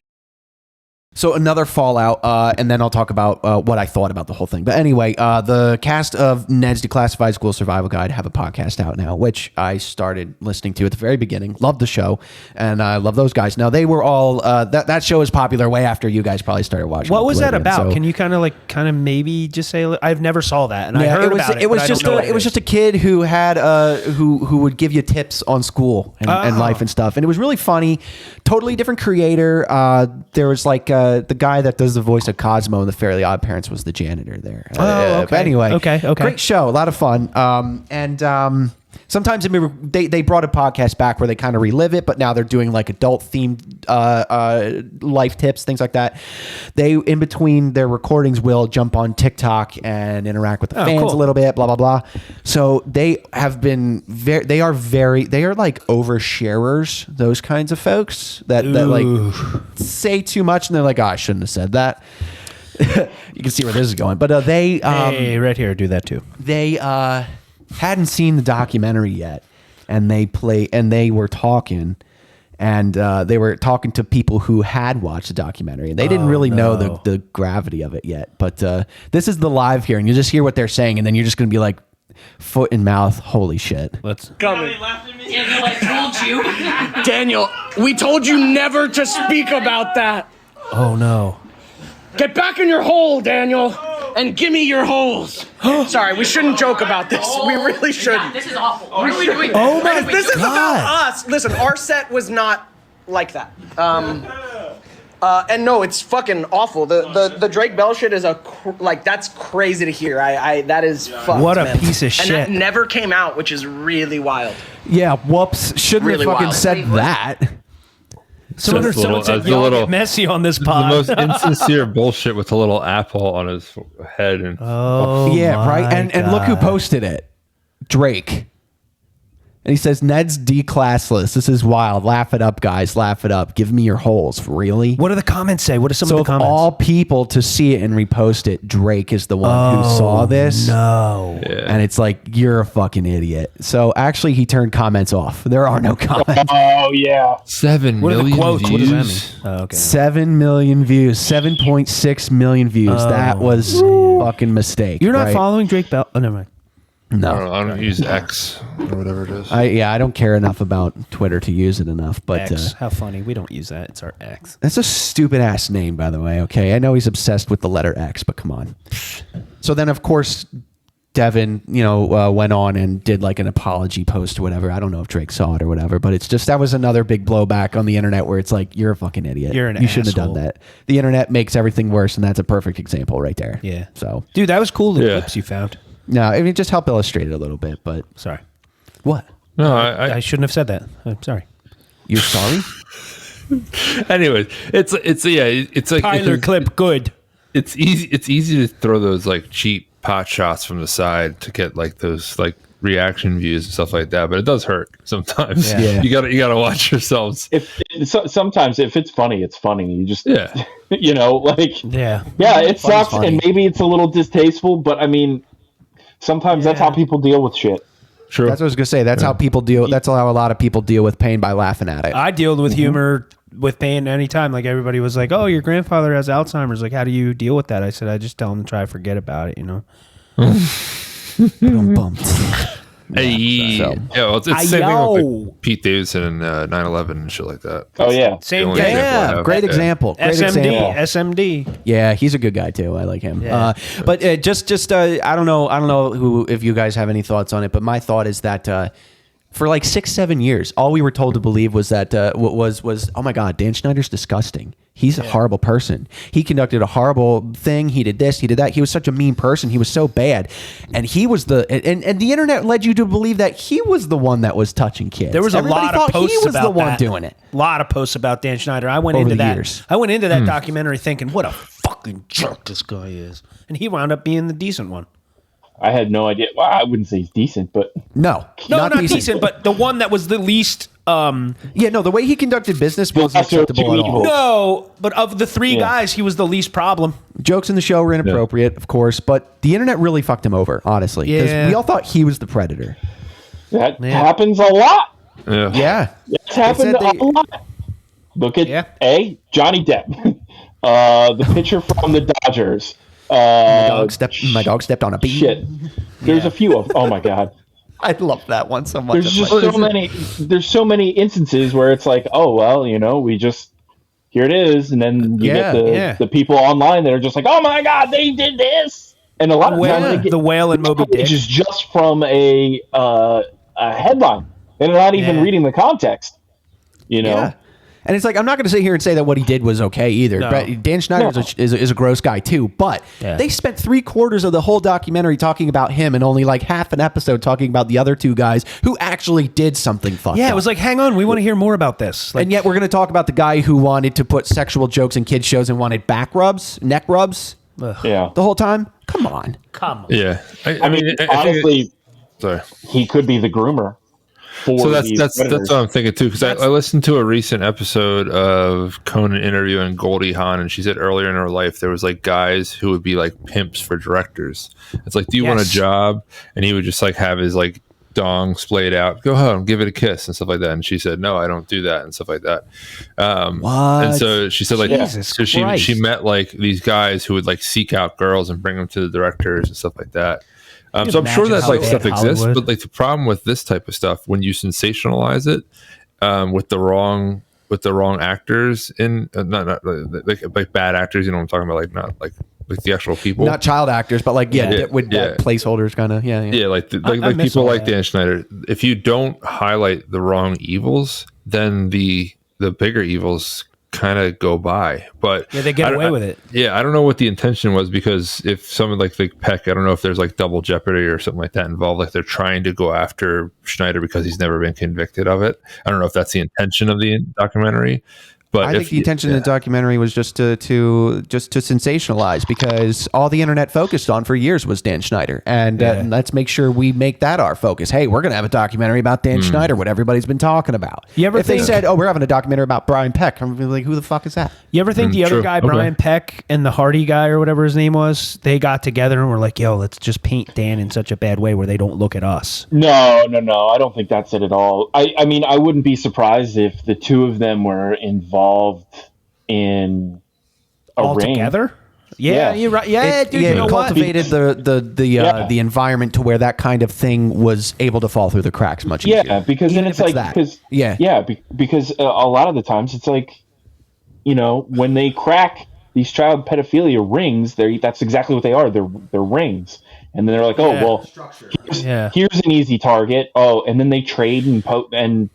So another fallout, and then I'll talk about what I thought about the whole thing. But anyway, the cast of Ned's Declassified School Survival Guide have a podcast out now, which I started listening to at the very beginning. Loved the show, and I love those guys. Now, they were all, that show is popular way after you guys probably started watching. What was that about? So, can you kind of maybe just say, I've never saw that, and I heard about it. It was just a kid who had, who would give you tips on school and life and stuff. And it was really funny. Totally different creator. There was the guy that does the voice of Cosmo in the Fairly Odd Parents was the janitor there. Okay. But anyway, okay. Great show, a lot of fun. Sometimes they brought a podcast back where they kind of relive it, but now they're doing like adult themed life tips, things like that. They, in between their recordings, will jump on TikTok and interact with the fans a little bit, blah, blah, blah. So they have been they are like oversharers, those kinds of folks that like say too much and they're like, oh, I shouldn't have said that. You can see where this is going. But hey, right here, do that too. They hadn't seen the documentary yet, and they were talking, and they were talking to people who had watched the documentary, and they didn't really know the gravity of it yet. But this is the live here, and you just hear what they're saying, and then you're just going to be like, foot in mouth, holy shit. Let's Daniel, I told you. Daniel, we told you never to speak about that. Oh no. Get back in your hole, Daniel, and give me your holes. Sorry, we shouldn't joke about this. We really shouldn't. This is awful. What are we doing? Oh my This is about us. Listen, our set was not like that. And no, it's fucking awful. The Drake Bell shit is that's crazy to hear. That is fucked. What a piece of shit. And that never came out, which is really wild. Yeah, whoops. Shouldn't Really have fucking wild. said that. Someone said, y'all get messy on this pod. The most insincere bullshit with a little apple on his head. And Yeah, right? And look who posted it. Drake. And he says, Ned's D-classless. This is wild. Laugh it up, guys. Laugh it up. Give me your holes. Really? What do the comments say? What are some of the comments? So all people to see it and repost it, Drake is the one who saw this. No. Yeah. And it's like, you're a fucking idiot. So actually, he turned comments off. There are no comments. Oh, yeah. 7 What are the million quotes? views. What does that mean? Oh, okay. 7 million views. 7.6 million views. That was a fucking mistake. You're not right? following Drake Bell? Oh, never mind. No. I don't use X or whatever it is. I don't care enough about Twitter to use it enough. But X. How funny. We don't use that. It's our X. that's a stupid ass name, by the way. Okay, I know he's obsessed with the letter X, but come on. So then, of course, Devin, went on and did like an apology post or whatever. I don't know if Drake saw it or whatever, but it's just that was another big blowback on the internet where it's like, you're a fucking idiot. You're you shouldn't have done that. The internet makes everything worse, and that's a perfect example right there. Yeah. So, dude, that was cool. The clips you found. No, I mean, just help illustrate it a little bit. But sorry. What? No, I shouldn't have said that. I'm sorry. You're sorry? Anyways, it's like Tyler clip good. It's easy to throw those like cheap pot shots from the side to get like those like reaction views and stuff like that, but it does hurt sometimes. Yeah. You gotta watch yourselves. Sometimes if it's funny, it's funny. You just yeah. It sucks, and maybe it's a little distasteful, but I mean, sometimes that's how people deal with shit. True. That's what I was gonna say. That's how people deal. That's how a lot of people deal with pain, by laughing at it. I deal with humor with pain anytime. Like everybody was like, "Oh, your grandfather has Alzheimer's. Like, how do you deal with that?" I said, "I just tell him to try to forget about it." Hey, So- yeah, well, it's the same thing with like Pete Davidson and 9/11 and shit like that. Oh yeah, Same The only thing. example I Yeah, have. great Yeah. example. Great SMD, example. SMD. Yeah, he's a good guy too. I like him. Yeah. But just I don't know who if you guys have any thoughts on it. But my thought is that for like 6-7 years, all we were told to believe was that was oh my God, Dan Schneider's disgusting. He's a horrible person. He conducted a horrible thing. He did this. He did that. He was such a mean person. He was so bad, and he was and the internet led you to believe that he was the one that was touching kids. There was Everybody a lot thought of posts he was about the one that. doing it. A lot of posts about Dan Schneider. I went Over into the that. years. I went into that documentary thinking, what a fucking jerk this guy is, and he wound up being the decent one. I had no idea. Well, I wouldn't say he's decent, but No, not decent, but the one that was the least. The way he conducted business wasn't acceptable at all. No, but of the three guys, he was the least problem. Jokes in the show were inappropriate, of course, but the internet really fucked him over, honestly. Because Yeah. we all thought he was the predator. that happens a lot. Yeah. It's happened a lot. Look at Johnny Depp, the pitcher from the Dodgers. My dog stepped on a bee. Shit. There's a few of. Oh my God. I love that one so much. There's just so many. There's so many instances where it's like, oh well, we just here it is, and then you get the people online that are just like, oh my God, they did this, and a lot of times they get the whale and Moby Dick is just from a headline. They're not even reading the context. Yeah. And it's like, I'm not going to sit here and say that what he did was okay either. No. But Dan Schneider is a gross guy too. But they spent 3/4 of the whole documentary talking about him and only like half an episode talking about the other two guys who actually did something fucked up. Yeah, it was like, hang on, we want to hear more about this. Like, and yet we're going to talk about the guy who wanted to put sexual jokes in kids' shows and wanted back rubs, neck rubs the whole time. Come on. Yeah. I mean, honestly, sorry. He could be the groomer. So that's what I'm thinking too, because I listened to a recent episode of Conan interviewing Goldie Hawn, and she said earlier in her life there was like guys who would be like pimps for directors. It's like, do you want a job? And he would just like have his like dong splayed out, go home, give it a kiss and stuff like that. And she said, no, I don't do that and stuff like that. What? And so she said like, so she met like these guys who would like seek out girls and bring them to the directors and stuff like that. So I'm sure that like stuff exists, but like the problem with this type of stuff, when you sensationalize it with the wrong actors in not like bad actors, you know what I'm talking about, like not like the actual people, Not child actors, but like placeholders kind of like people like Dan Schneider. If you don't highlight the wrong evils, then the bigger evils kind of go by, but they get away with it. I don't know what the intention was, because if someone like Peck, I don't know if there's like double jeopardy or something like that involved, like they're trying to go after Schneider because he's never been convicted of it. I don't know if that's the intention of the documentary, but I think the intention of the documentary was just to sensationalize, because all the internet focused on for years was Dan Schneider, and let's make sure we make that our focus. Hey, we're going to have a documentary about Dan Schneider, what everybody's been talking about. If they said, "Oh, we're having a documentary about Brian Peck," I'm like, "Who the fuck is that?" You ever think the other guy, Brian Peck, and the Hardy guy or whatever his name was, they got together and were like, "Yo, let's just paint Dan in such a bad way where they don't look at us"? No. I don't think that's it at all. I mean, I wouldn't be surprised if the two of them were involved in a all ring together. Yeah, you're right. Yeah, dude, you know what? cultivated the environment to where that kind of thing was able to fall through the cracks much easier. Yeah, because then it's like because a lot of the times it's like, when they crack these child pedophilia rings, that's exactly what they are. They're rings, and then they're like, oh well, here's an easy target. Oh, and then they trade and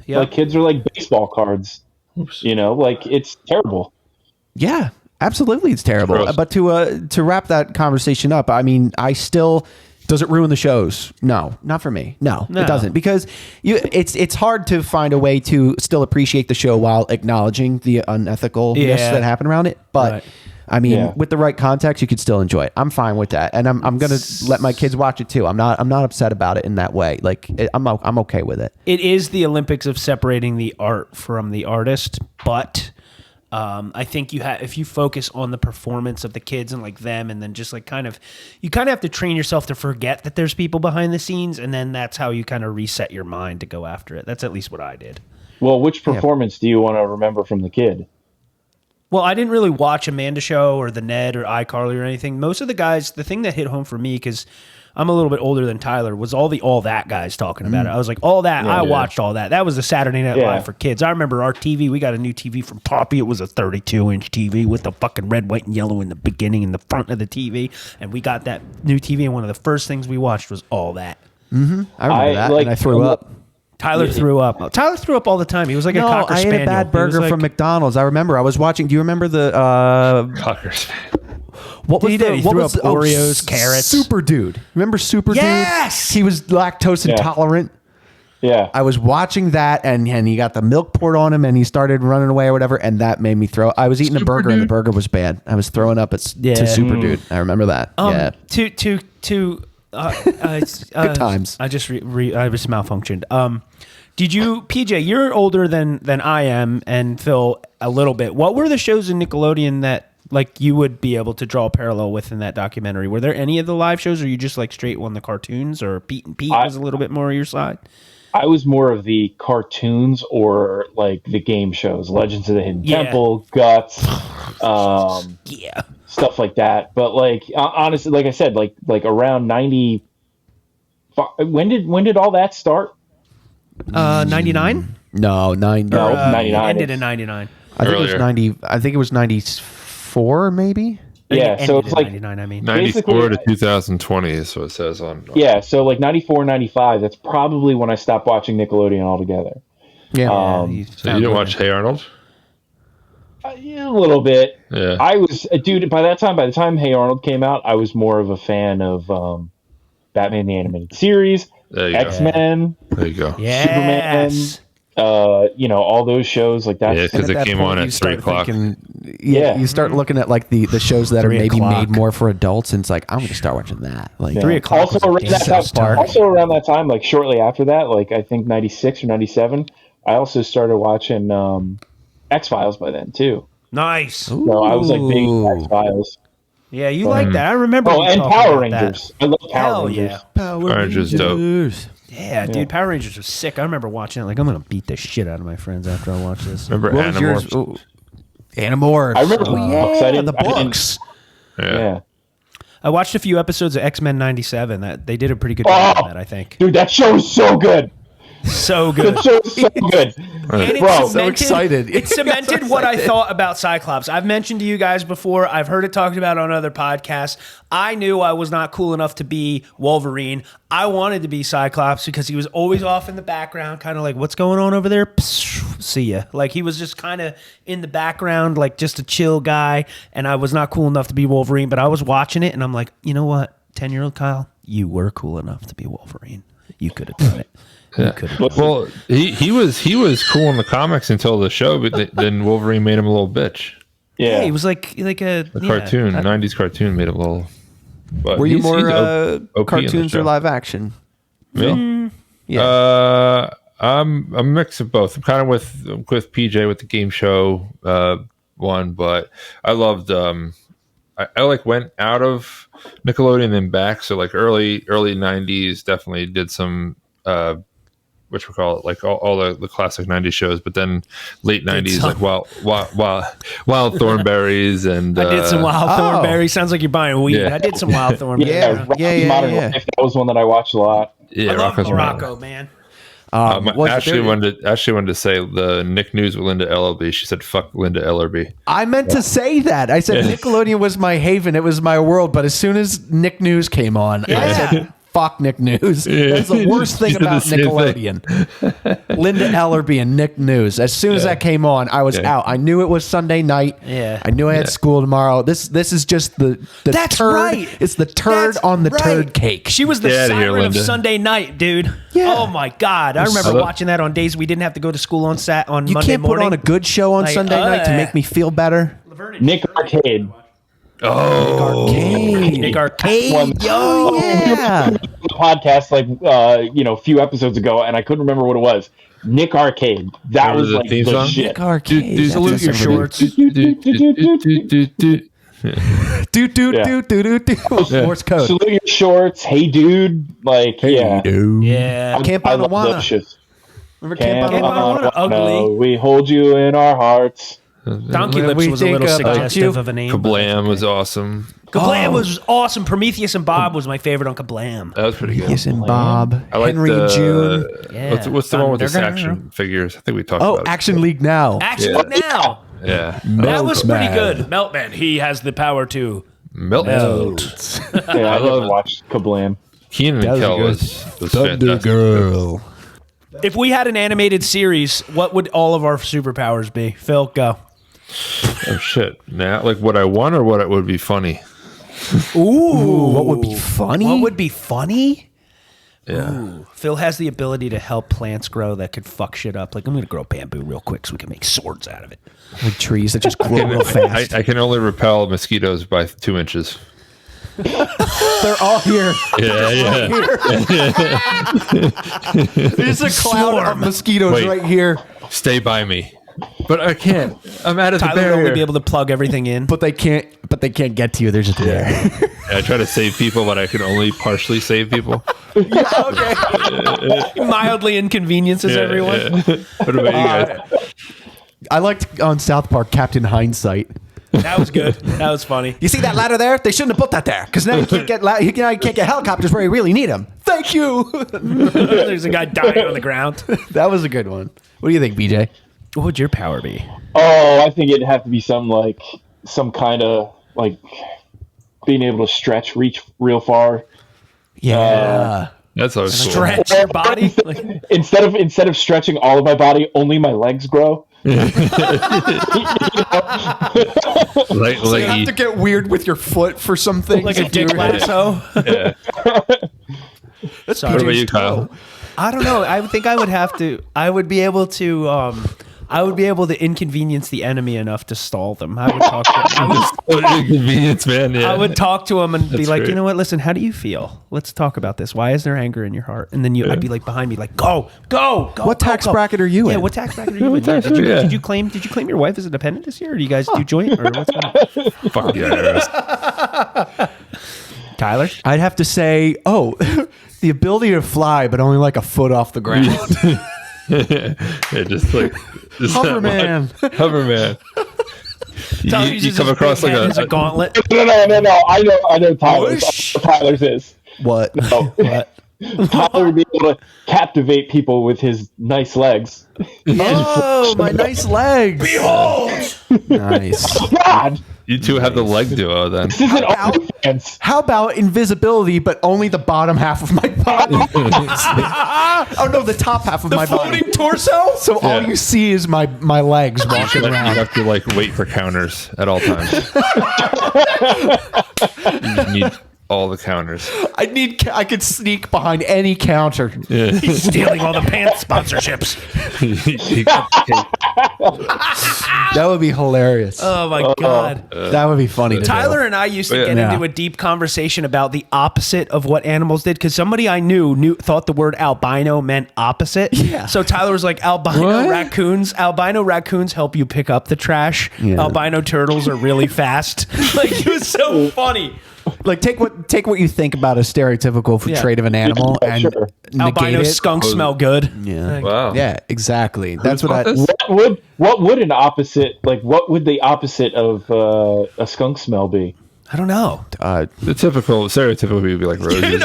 like kids are like baseball cards. Like it's terrible. Yeah, absolutely, it's terrible. Gross. But to wrap that conversation up, I mean, does it ruin the shows? No, not for me. No, it doesn't, because it's hard to find a way to still appreciate the show while acknowledging the unethicalness that happened around it. But I mean, with the right context, you could still enjoy it. I'm fine with that, and I'm gonna let my kids watch it too. I'm not upset about it in that way. Like I'm okay with it. It is the Olympics of separating the art from the artist, but I think if you focus on the performance of the kids and like them, and then just like you kind of have to train yourself to forget that there's people behind the scenes, and then that's how you kind of reset your mind to go after it. That's at least what I did. Well, which performance do you want to remember from the kid? Well, I didn't really watch Amanda Show or The Ned or iCarly or anything. Most of the guys, the thing that hit home for me, because I'm a little bit older than Tyler, was all That guys talking about it. I was like, All That. I watched All That. That was the Saturday Night Live for kids. I remember our TV. We got a new TV from Poppy. It was a 32-inch TV with the fucking red, white, and yellow in the beginning and the front of the TV. And we got that new TV, and one of the first things we watched was All That. Mm-hmm. I remember that, and I threw up. Tyler threw up. Tyler threw up all the time. He was like a Cocker Spaniel. I ate a bad burger from McDonald's. I remember. I was watching. Do you remember the Cocker Spaniel? What was he the? He what threw was up Oreos, carrots. Super Dude. Remember Super Dude? Yes. He was lactose intolerant. Yeah. I was watching that, and he got the milk poured on him, and he started running away or whatever, and that made me throw. I was eating a burger, and the burger was bad. I was throwing up to Super Dude. I remember that. Yeah. Good times. I just I was malfunctioned. Did you, PJ? You're older than I am, and Phil a little bit. What were the shows in Nickelodeon that like you would be able to draw a parallel with in that documentary? Were there any of the live shows, or you just like straight on the cartoons, or Pete and Pete was a little bit more your side? I was more of the cartoons or like the game shows, Legends of the Hidden Temple, Guts, stuff like that. But like honestly, like I said, like around 90. When did all that start? 99? No, 90. No, 99. Ended in 99. I think it was 90. I think it was 94, maybe. Yeah, so it's like 99. I mean, 94 to 2020 is what it says on. Yeah, so like 94, 95. That's probably when I stopped watching Nickelodeon altogether. Yeah. So you didn't watch Hey Arnold? A little bit. Yeah. I was, dude. By the time Hey Arnold came out, I was more of a fan of Batman the Animated Series, X-Men. There you go. Yes. Superman. All those shows like that. Yeah, because it came on at 3 o'clock. You start looking at like the shows that are maybe made more for adults, and it's like I'm going to start watching that. Like 3 o'clock. Also around that time, like shortly after that, like I think 96 or 97, I also started watching X-Files by then too. Nice. So I was like big X-Files. Yeah, you like that. I remember. Oh, and Power Rangers. I love Power Rangers. Yeah. Power Rangers dope. Yeah, dude, Power Rangers was sick. I remember watching it. Like, I'm gonna beat the shit out of my friends after I watch this. Remember Animorphs? Animorphs. I remember the books. Yeah. I watched a few episodes of X-Men '97. That they did a pretty good job on that, I think. Dude, that show is so good. So good. That show is so good. And Bro, so excited. It cemented what I thought about Cyclops. I've mentioned to you guys before. I've heard it talked about on other podcasts. I knew I was not cool enough to be Wolverine. I wanted to be Cyclops because he was always off in the background, kind of like, what's going on over there? Psh, see ya. Like, he was just kind of in the background, like just a chill guy. And I was not cool enough to be Wolverine, but I was watching it and I'm like, you know what? 10-year-old Kyle, you were cool enough to be Wolverine. You could have done it. Yeah. Well, he was cool in the comics until the show, but then Wolverine made him a little bitch. Yeah, he was like a cartoon, 90s cartoon made him a little. But were you more cartoons or live action? Me? Yeah. I'm a mix of both. I'm kind of with PJ with the game show one, but I loved. I like went out of Nickelodeon and then back. So like early 90s, definitely did some. Which we call it, like all the classic 90s shows, but then late 90s, like Wild Thornberries and I did some Wild Thornberries. Sounds like you're buying weed. Yeah. I did some Wild Thornberries. Yeah. Modern Life, that was one that I watched a lot. Yeah, I love Rocco, man. Ashley wanted to say the Nick News with Linda Ellerby. She said, "Fuck Linda Ellerby." I meant to say that. I said Nickelodeon was my haven. It was my world. But as soon as Nick News came on, I said, fuck Nick News. That's the worst thing about Nickelodeon. Linda Ellerby and Nick News. As soon as that came on, I was out. I knew it was Sunday night. Yeah. I knew I had school tomorrow. This is just the That's turd. Right. It's the turd on the turd cake. She was the siren of Sunday night, dude. Yeah. Oh my God. I remember watching that on days we didn't have to go to school on Monday morning. You can't put on a good show on Sunday night to make me feel better. Nick Arcade. Nick Arcade. Yo, yeah. Podcast like a few episodes ago, and I couldn't remember what it was. Nick Arcade. That was like the shit. Nick Arcade. Salute your shorts. Morse code. Salute your shorts. Hey, dude. Like, hey, dude. Yeah. Camp Anawana. Remember Camp Anawana? Ugly. We hold you in our hearts. Donkey Lips was a little suggestive of a name. Kablam was awesome. Kablam was awesome. Prometheus and Bob was my favorite on Kablam. That was pretty good. Prometheus and Bob. I like Henry and June. Yeah. What's the one with the action figures? I think we talked about it. Action League Now. Action League Now. Yeah. That was pretty good. Meltman. He has the power to melt. Yeah, I love watched Kablam. Keenan and Kel was Thunder Girl. If we had an animated series, what would all of our superpowers be? Phil, go. Oh shit! Now, like what I want or what would be funny? Ooh, what would be funny? What would be funny? Yeah. Ooh. Phil has the ability to help plants grow that could fuck shit up. Like, I'm going to grow bamboo real quick so we can make swords out of it. Like trees that just grow real fast. I can only repel mosquitoes by 2 inches. They're all here. Yeah. There's a cloud of mosquitoes right here. Stay by me. But I can't. I'm out of the Tyler barrier. would only be able to plug everything in. But they can't get to you. They're just there. I try to save people, but I can only partially save people. Mildly inconveniences everyone. Yeah. What about you guys? I liked on South Park Captain Hindsight. That was good. That was funny. You see that ladder there? They shouldn't have put that there because now you can't get helicopters where you really need them. Thank you. There's a guy dying on the ground. That was a good one. What do you think, BJ? What would your power be? Oh, I think it'd have to be some kind of like being able to reach real far. Yeah. That's so cool. Stretch your body. Instead of stretching all of my body, only my legs grow. So you have to get weird with your foot for some things. Like a dick lasso. Yeah. That's what about you, Kyle? I don't know. I think I would have to. I would be able to inconvenience the enemy enough to stall them. I would talk to them. Inconvenience, man. Yeah. I would talk to them and be That's like, great. you know what? Listen, how do you feel? Let's talk about this. Why is there anger in your heart? And then I'd be like behind me, like, go. What tax bracket are you in? Yeah, what tax bracket are you in? Did you claim your wife as a dependent this year? Or do you guys do joint? Or what's going on? Fuck yeah. Tyler? I'd have to say, the ability to fly, but only like a foot off the ground. Just Hoverman. Hoverman. You come across like a gauntlet. No. I know Tyler's. Tyler's is. What? No. What? Tyler would be able to captivate people with his nice legs. Oh, my nice legs. Behold! Nice. God. You two have the leg duo then. This isn't OnlyFans. How about invisibility, but only the bottom half of my body? Oh, no, the top half of my body. Floating torso? So all you see is my legs walking You around. have to wait for counters at all times. You just need all the counters. I could sneak behind any counter. Yeah. He's stealing all the pants sponsorships. That would be hilarious. Oh my God. That would be funny to Tyler do. and I used to get into a deep conversation about the opposite of what animals did because somebody I knew thought the word albino meant opposite. Yeah. So Tyler was like, albino raccoons help you pick up the trash. Yeah. Albino turtles are really fast. Like, it was so funny. Like take what you think about a stereotypical trait of an animal and negate albino it. skunks smell good. Yeah. Wow. Yeah, exactly. That's what What would an opposite what would the opposite of a skunk smell be? I don't know. The stereotypical would be like roses. An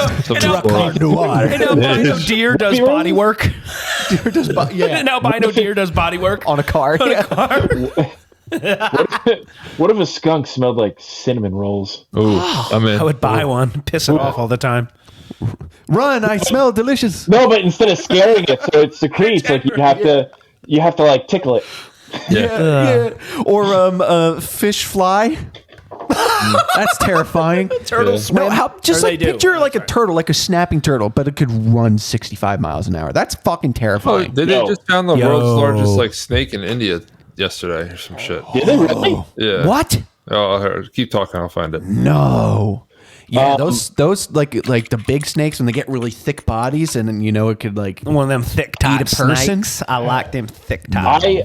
albino deer does body work. Deer does An albino deer does body work on a car. What if a skunk smelled like cinnamon rolls? Oh, I'm in. I would buy one, piss it off all the time. Run! I smell delicious. No, but instead of scaring it, so it secretes. Like you have to like tickle it. Yeah. Or fish fly. That's terrifying. Turtle swim. Just picture like a turtle, like a snapping turtle, but it could run 65 miles an hour. That's fucking terrifying. They just found the world's largest snake in India yesterday or some shit. Did they really? Yeah. What? Oh, keep talking. I'll find it. No. Yeah, those like the big snakes when they get really thick bodies and then it could like one of them thick top eat a person. snakes. I like them thick top. What is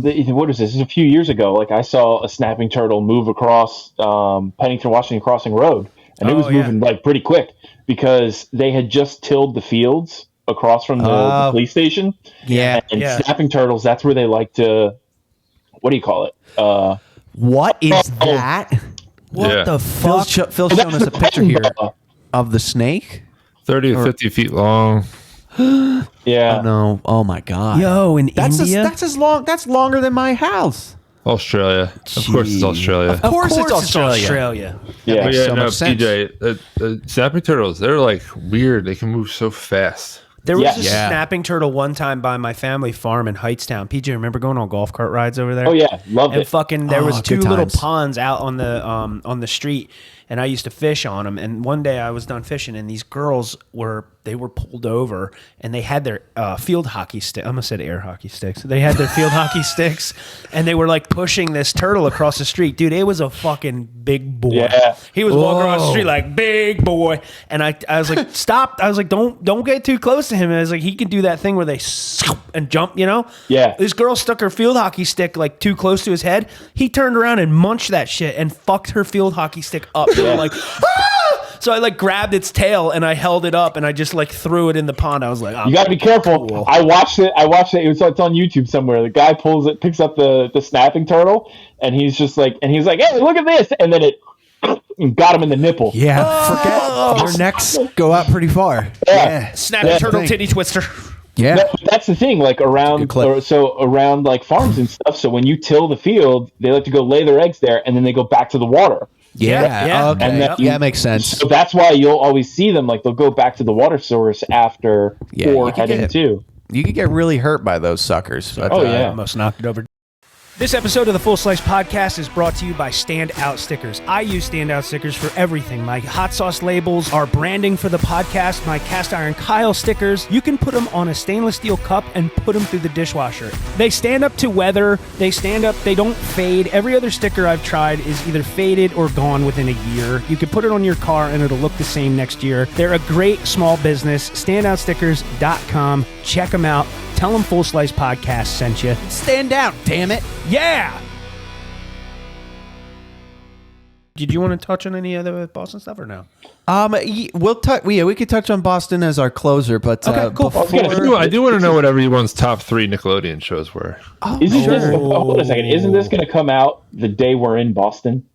this? This is a few years ago. Like I saw a snapping turtle move across Pennington Washington Crossing Road, and it was moving like pretty quick because they had just tilled the fields across from the police station. Yeah, and snapping turtles. That's where they like to what do you call it? What is that? What the fuck? Phil's showing us a picture here of the snake. 30 to 50 feet long. Yeah. Oh, no. Oh my God. Yo, in India? That's as long. That's longer than my house. Australia. Of course it's Australia. Of course it's Australia. Yeah. But so much sense. PJ, snapping turtles, they're like weird. They can move so fast. There was a snapping turtle one time by my family farm in Heightstown. PJ, remember going on golf cart rides over there? Oh yeah, loved and it. Fucking, there was 2 good little times. ponds out on the street, and I used to fish on them. And one day I was done fishing, and these girls were pulled over, and they had their field hockey stick. I almost said air hockey sticks. They had their field hockey sticks, and they were like pushing this turtle across the street. Dude, it was a fucking big boy. Yeah. He was walking across the street like big boy, and I was like, stop. I was like, don't get too close to him. And I was like, he can do that thing where they and jump, you know? Yeah. This girl stuck her field hockey stick like too close to his head. He turned around and munched that shit and fucked her field hockey stick up. They were like, ah! So I like grabbed its tail and I held it up and I just like threw it in the pond. I was like, oh, you got to be careful. Cool. I watched it. It's on YouTube somewhere. The guy picks up the snapping turtle, and he's like, hey, look at this, and then it got him in the nipple. Yeah, forget your necks go out pretty far. Yeah. Snapping turtle titty twister. Yeah, no, that's the thing. Like around like farms and stuff. So when you till the field, they like to go lay their eggs there, and then they go back to the water. Yeah. Okay. And that makes sense. So that's why you'll always see them. Like they'll go back to the water source after or heading to. You could get really hurt by those suckers. But, almost knocked it over. This episode of the Full Slice Podcast is brought to you by Standout Stickers. I use Standout Stickers for everything. My hot sauce labels, our branding for the podcast, my cast iron Kyle stickers. You can put them on a stainless steel cup and put them through the dishwasher. They stand up to weather. They stand up. They don't fade. Every other sticker I've tried is either faded or gone within a year. You can put it on your car and it'll look the same next year. They're a great small business. StandoutStickers.com. Check them out. Tell them Full Slice Podcast sent you. Stand out, damn it. Yeah. Did you want to touch on any other Boston stuff or no? We'll touch. We could touch on Boston as our closer, but okay, cool. I do want to know what everyone's top 3 Nickelodeon shows were. Hold on a second. Isn't this going to come out the day we're in Boston?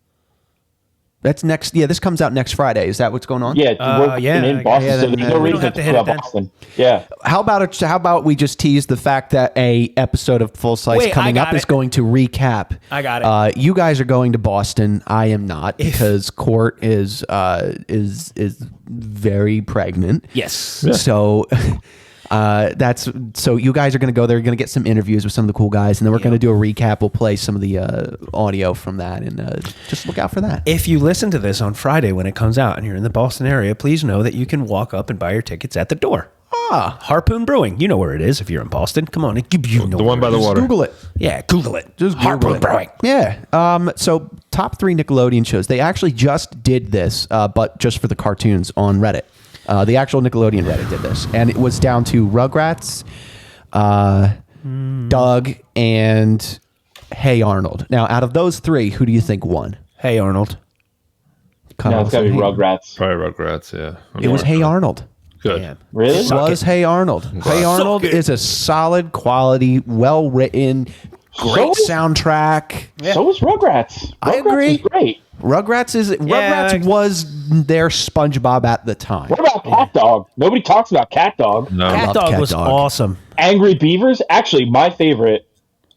That's next. Yeah, this comes out next Friday. Is that what's going on? Yeah, we're in Boston, so there's no reason to hit Boston. Yeah. How about we just tease the fact that a episode of Full Slice coming up is going to recap. I got it. You guys are going to Boston. I am not because Court is very pregnant. Yes. Yeah. So. So you guys are going to go there. You're going to get some interviews with some of the cool guys, and then we're going to do a recap. We'll play some of the audio from that, and just look out for that. If you listen to this on Friday when it comes out and you're in the Boston area, please know that you can walk up and buy your tickets at the door. Harpoon Brewing. You know where it is if you're in Boston. Come on. You know the one by the water. Google it. Yeah, Google it. Just Harpoon Brewing. Yeah. So top 3 Nickelodeon shows. They actually just did this, but just for the cartoons on Reddit. The actual Nickelodeon Reddit did this, and it was down to Rugrats, Doug, and Hey Arnold. Now, out of those 3, who do you think won? Hey Arnold. No, it's got to be Rugrats. Probably Rugrats, yeah. It was Hey Arnold. Good. Damn. Really? It was Hey Arnold. Hey Arnold is a solid quality, well-written, great soundtrack. So was Rugrats. I agree. Is great. Rugrats was their SpongeBob at the time. What about Cat Dog? Nobody talks about Cat Dog. No. Cat Dog was awesome. Angry Beavers. Actually, my favorite,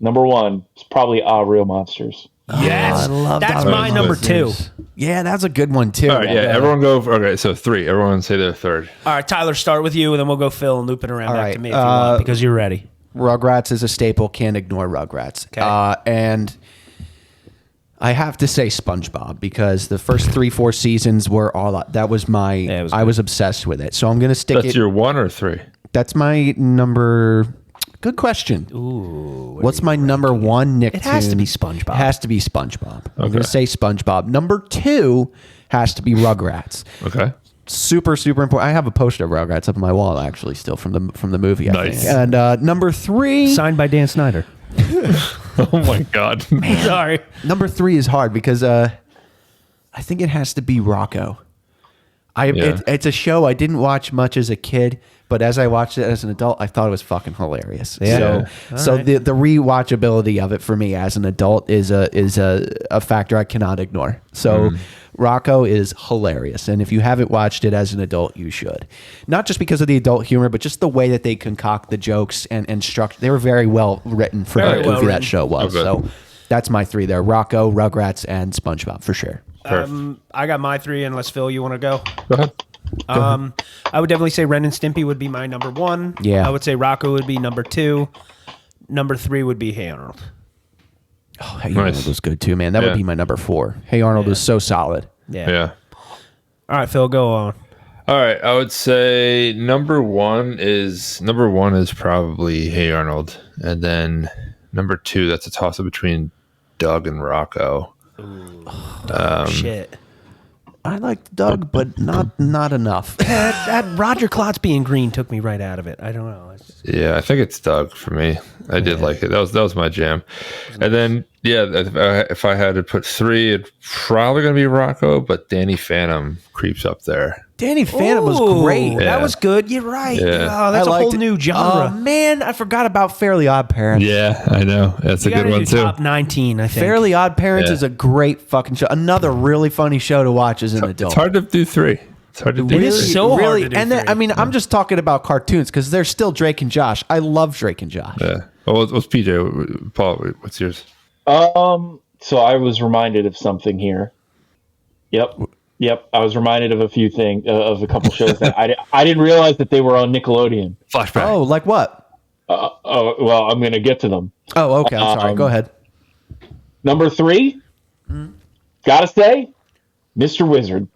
number 1, is probably Real Monsters. Yes. That's my number 2. Yeah, that's a good one too. All right, everyone go. Okay, so 3. Everyone say their third. All right, Tyler, start with you, and then we'll go Phil and loop it around back to me if you want, because you're ready. Rugrats is a staple. Can't ignore Rugrats. Okay. And I have to say SpongeBob because the first 3-4 seasons were all that was my. I was obsessed with it, so I'm gonna stick. That's your 1 or 3. That's my number. Good question. Ooh. What's my number 1 Nicktoon? It has to be SpongeBob. It has to be SpongeBob. I'm going to say SpongeBob. Number 2 has to be Rugrats. Okay. Super important. I have a poster of Rugrats up on my wall actually still from the movie. Nice. I think. And number 3 signed by Dan Snyder. Oh my God. Man. Sorry. Number 3 is hard because I think it has to be Rocco. It's a show I didn't watch much as a kid, but as I watched it as an adult, I thought it was fucking hilarious. Yeah. So the rewatchability of it for me as an adult is a factor I cannot ignore. So Rocco is hilarious, and if you haven't watched it as an adult, you should. Not just because of the adult humor, but just the way that they concoct the jokes and structure. They were very well written for how goofy that show was. So that's my 3 there: Rocco, Rugrats, and SpongeBob for sure. I got my 3, unless Phil, you want to go? Go ahead. I would definitely say Ren and Stimpy would be my number 1. Yeah. I would say Rocco would be number 2. Number 3 would be Hey Arnold. Oh, Hey Arnold was good too, man. That would be my number 4. Hey Arnold was so solid. Yeah. All right, Phil, go on. All right, I would say number one is probably Hey Arnold, and then number 2, that's a toss up between Doug and Rocco. Shit. I liked Doug, but not enough. that Roger Klotz being green took me right out of it. I don't know. Yeah, I think it's Doug for me. I did like it. That was my jam. And then if I had to put 3, it's probably gonna be Rocco, but Danny Phantom creeps up there. Danny Phantom was great. Yeah. That was good. You're right. Yeah. Oh, that's a whole new genre. Oh man, I forgot about Fairly Odd Parents. Yeah, I know. That's a good one too. Top 19, I think. Fairly Odd Parents is a great fucking show. Another really funny show to watch as an adult. It's hard to do 3. It's hard to do. It is so hard to do. And then, I mean, I'm just talking about cartoons because there's still Drake and Josh. I love Drake and Josh. Yeah. Well, what's PJ? Paul, what's yours? So I was reminded of something here. Yep. I was reminded of a few things, of a couple shows that I didn't realize that they were on Nickelodeon. Flashback. Oh, like what? Well, I'm going to get to them. Oh, okay. I'm sorry. Go ahead. Number 3, gotta say, Mr. Wizard.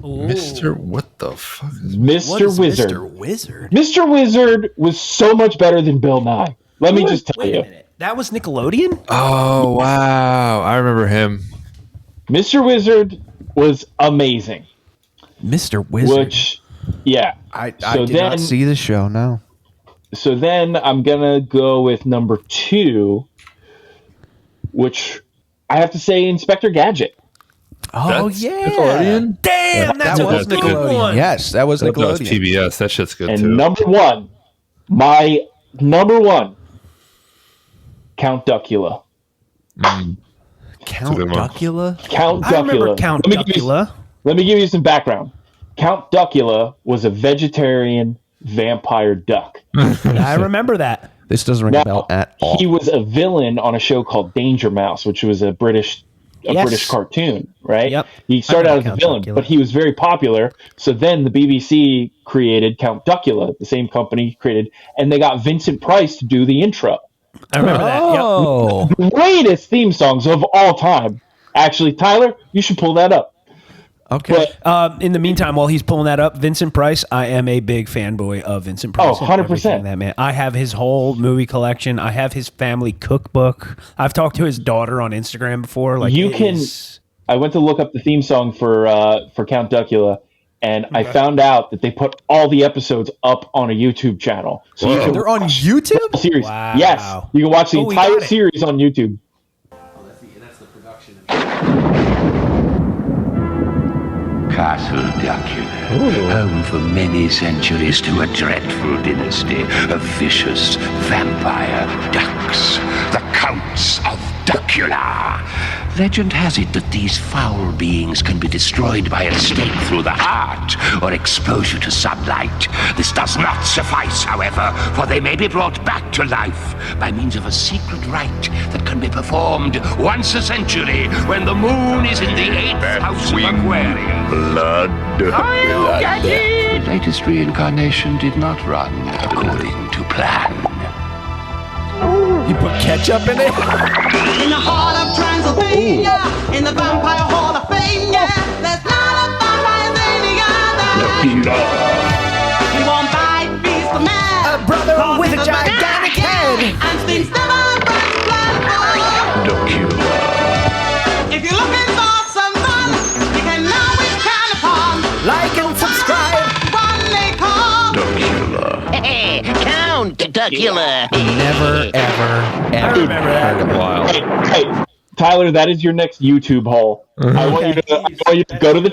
Mr. What the fuck is Mr. Wizard? Mr. Wizard. Mr. Wizard was so much better than Bill Nye. Let me just tell you. That was Nickelodeon? Oh, wow. I remember him. Mr. Wizard was amazing. Mr. Wizard. Which, yeah. I did not see the show, no. So then I'm going to go with number 2, which I have to say Inspector Gadget. Oh, That's yeah. Nickelodeon? Damn, that's that was Nickelodeon. One. Yes, that was Nickelodeon. That was PBS. That shit's good, and too. number 1, my number 1, Count Duckula. Count Duckula? Count Duckula. I remember Count Duckula. Let me give you some background. Count Duckula was a vegetarian vampire duck. I remember that. This doesn't ring a bell at all. He was a villain on a show called Danger Mouse, which was a British cartoon, right? Yep. He started out as a Count villain, Duckula. but he was very popular. So then the BBC created Count Duckula, the same company created, and they got Vincent Price to do the intro. I remember that. Oh. Yep. Greatest theme songs of all time. Actually, Tyler, you should pull that up. Okay. But In the meantime, while he's pulling that up, Vincent Price, I am a big fanboy of Vincent Price. Oh, 100%. Everything that man. I have his whole movie collection. I have his family cookbook. I've talked to his daughter on Instagram before. Like I went to look up the theme song for Count Duckula, and I found out that they put all the episodes up on a YouTube channel. So you can they're on YouTube? the series. Wow. Yes, you can watch the Oh, we entire got it. series on YouTube. Castle Duckula, home for many centuries to a dreadful dynasty of vicious vampire ducks, the Counts of Duckula. Legend has it that these foul beings can be destroyed by a stake through the heart or exposure to sunlight. This does not suffice, however, for they may be brought back to life by means of a secret rite that can be performed once a century when the moon is in the 8th house of Aquarius. Blood. The latest reincarnation did not run according to plan. You put ketchup in it? In the heart of Transylvania, in the Vampire Hall of Fame, yeah, there's not a vampire any other. He won't bite, beast the man. A brother with a gigantic head. And stinks never runs blood. If you're looking for some fun, you can always count upon. Like and subscribe. One they call Hey, Count Duckula. Never, ever I remember that. Wow. Hey, Tyler, that is your next YouTube haul. I want you to go to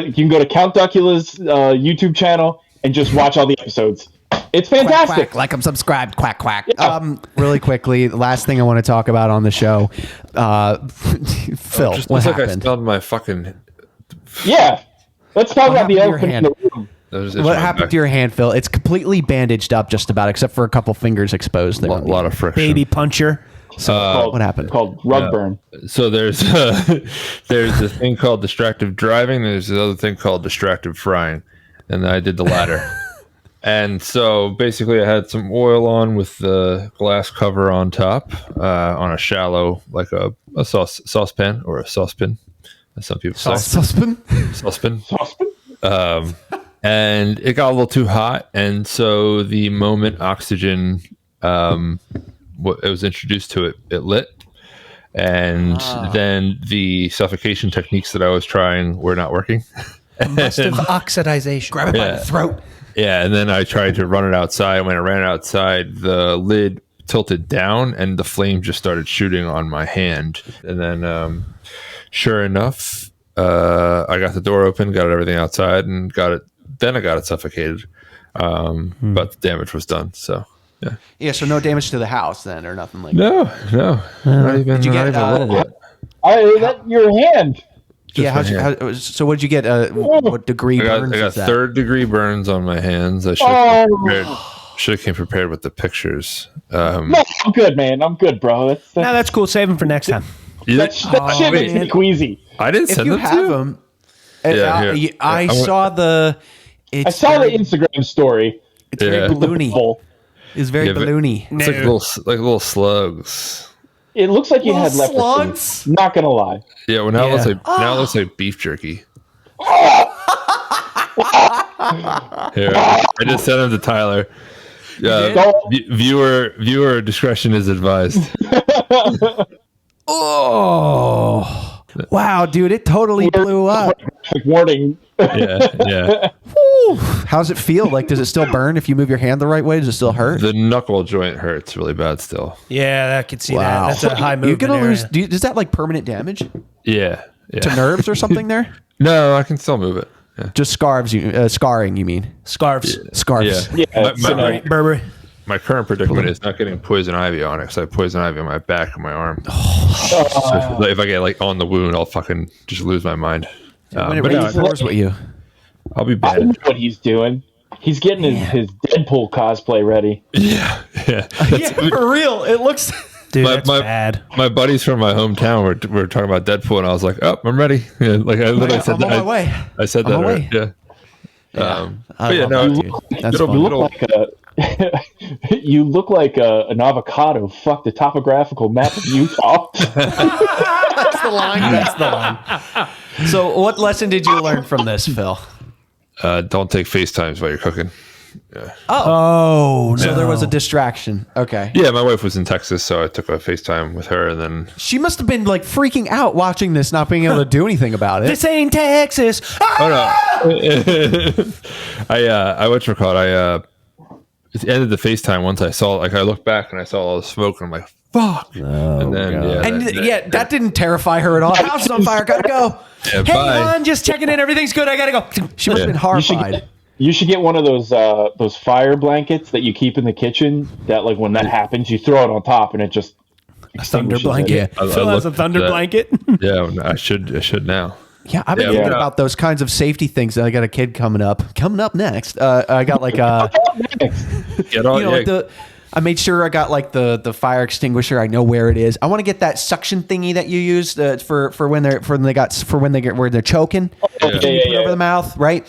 you can go to Count Duckula's YouTube channel and just watch all the episodes. It's fantastic. Quack, quack, like I'm subscribed. Quack quack. Yeah. Really quickly, the last thing I want to talk about on the show, Phil. Just what looks happened? like I smelled my fucking. Yeah, let's talk about the elephant in the room. What happened to your hand, Phil? It's completely bandaged up, just about, except for a couple fingers exposed there. A lot of friction. Baby puncher. So what happened? Called rug burn. So there's a thing called distracted driving. There's another thing called distracted frying, and I did the latter. And so basically, I had some oil on with the glass cover on top, on a shallow, like a saucepan or a saucepan, as some people say. Saucepan. And it got a little too hot, and so the moment oxygen it was introduced to it, it lit. And then the suffocation techniques that I was trying were not working. Combustive oxidization. Grab it by the throat. Yeah, and then I tried to run it outside. When I ran it outside, the lid tilted down and the flame just started shooting on my hand. And then, sure enough, I got the door open, got everything outside, and got it. Then I got it suffocated. But the damage was done. So, yeah. Yeah, so no damage to the house then, or nothing like that? No. Not even, did you get a little bit. Your hand. Just so what did you get? What degree burns? I got is that? 3rd degree burns on my hands. I should have came prepared with the pictures. No, I'm good, man. I'm good, bro. That's cool. Save them for next time. That shit makes me queasy. I didn't send them to you. Them, I saw the Instagram story. It's very balloony. It's very balloony. It's like little slugs. It looks like you had leprosy. Slugs? Not gonna lie. Yeah, well now it looks like beef jerky. Here, I just sent them to Tyler. Viewer discretion is advised. Oh, wow, dude! It totally blew up. Warning. Yeah. Woo. How's it feel? Like, does it still burn if you move your hand the right way? Does it still hurt? The knuckle joint hurts really bad still. Yeah, I could see that. That's a high movement. You're gonna area. lose. Is that like permanent damage? Yeah. To nerves or something there? No, I can still move it. Yeah. Just scarring, you mean? Scarves. Yeah. Scarves. Yeah. Burberry. My current predicament is not getting poison ivy on it because I have poison ivy on my back and my arm. So if I get like on the wound, I'll fucking just lose my mind. When it rains pours with you, I'll be bad. I know what he's doing. He's getting his Deadpool cosplay ready. Yeah. For real. It looks. Dude, that's bad. My buddies from my hometown were talking about Deadpool, and I was like, "Oh, I'm ready." Yeah, like I literally said that. On my way. I said that. Right? Yeah. You look like an avocado. Fuck the topographical map of Utah. That's the line. So, what lesson did you learn from this, Phil? Don't take FaceTimes while you're cooking. Yeah. Oh, so there was a distraction. Okay. Yeah, my wife was in Texas, so I took a FaceTime with her, and then she must have been like freaking out watching this, not being able to do anything about it. This ain't Texas. Oh no! I whatchamacallit? I ended the FaceTime once I saw, like, I looked back and I saw all the smoke, and I'm like, "Fuck!" And then that didn't terrify her at all. House is on fire. Gotta go. Yeah, hey, bye. hon, just checking in. Everything's good. I gotta go. She must have been horrified. You should get one of those fire blankets that you keep in the kitchen. That, like, when that happens, you throw it on top and it just a thunder blanket. Yeah. Phil has a thunder blanket. Yeah, I should now. Yeah, I've been thinking about those kinds of safety things. I got a kid coming up next. I got like get on. I made sure I got like the fire extinguisher. I know where it is. I want to get that suction thingy that you use for when they're choking. You put over the mouth, right?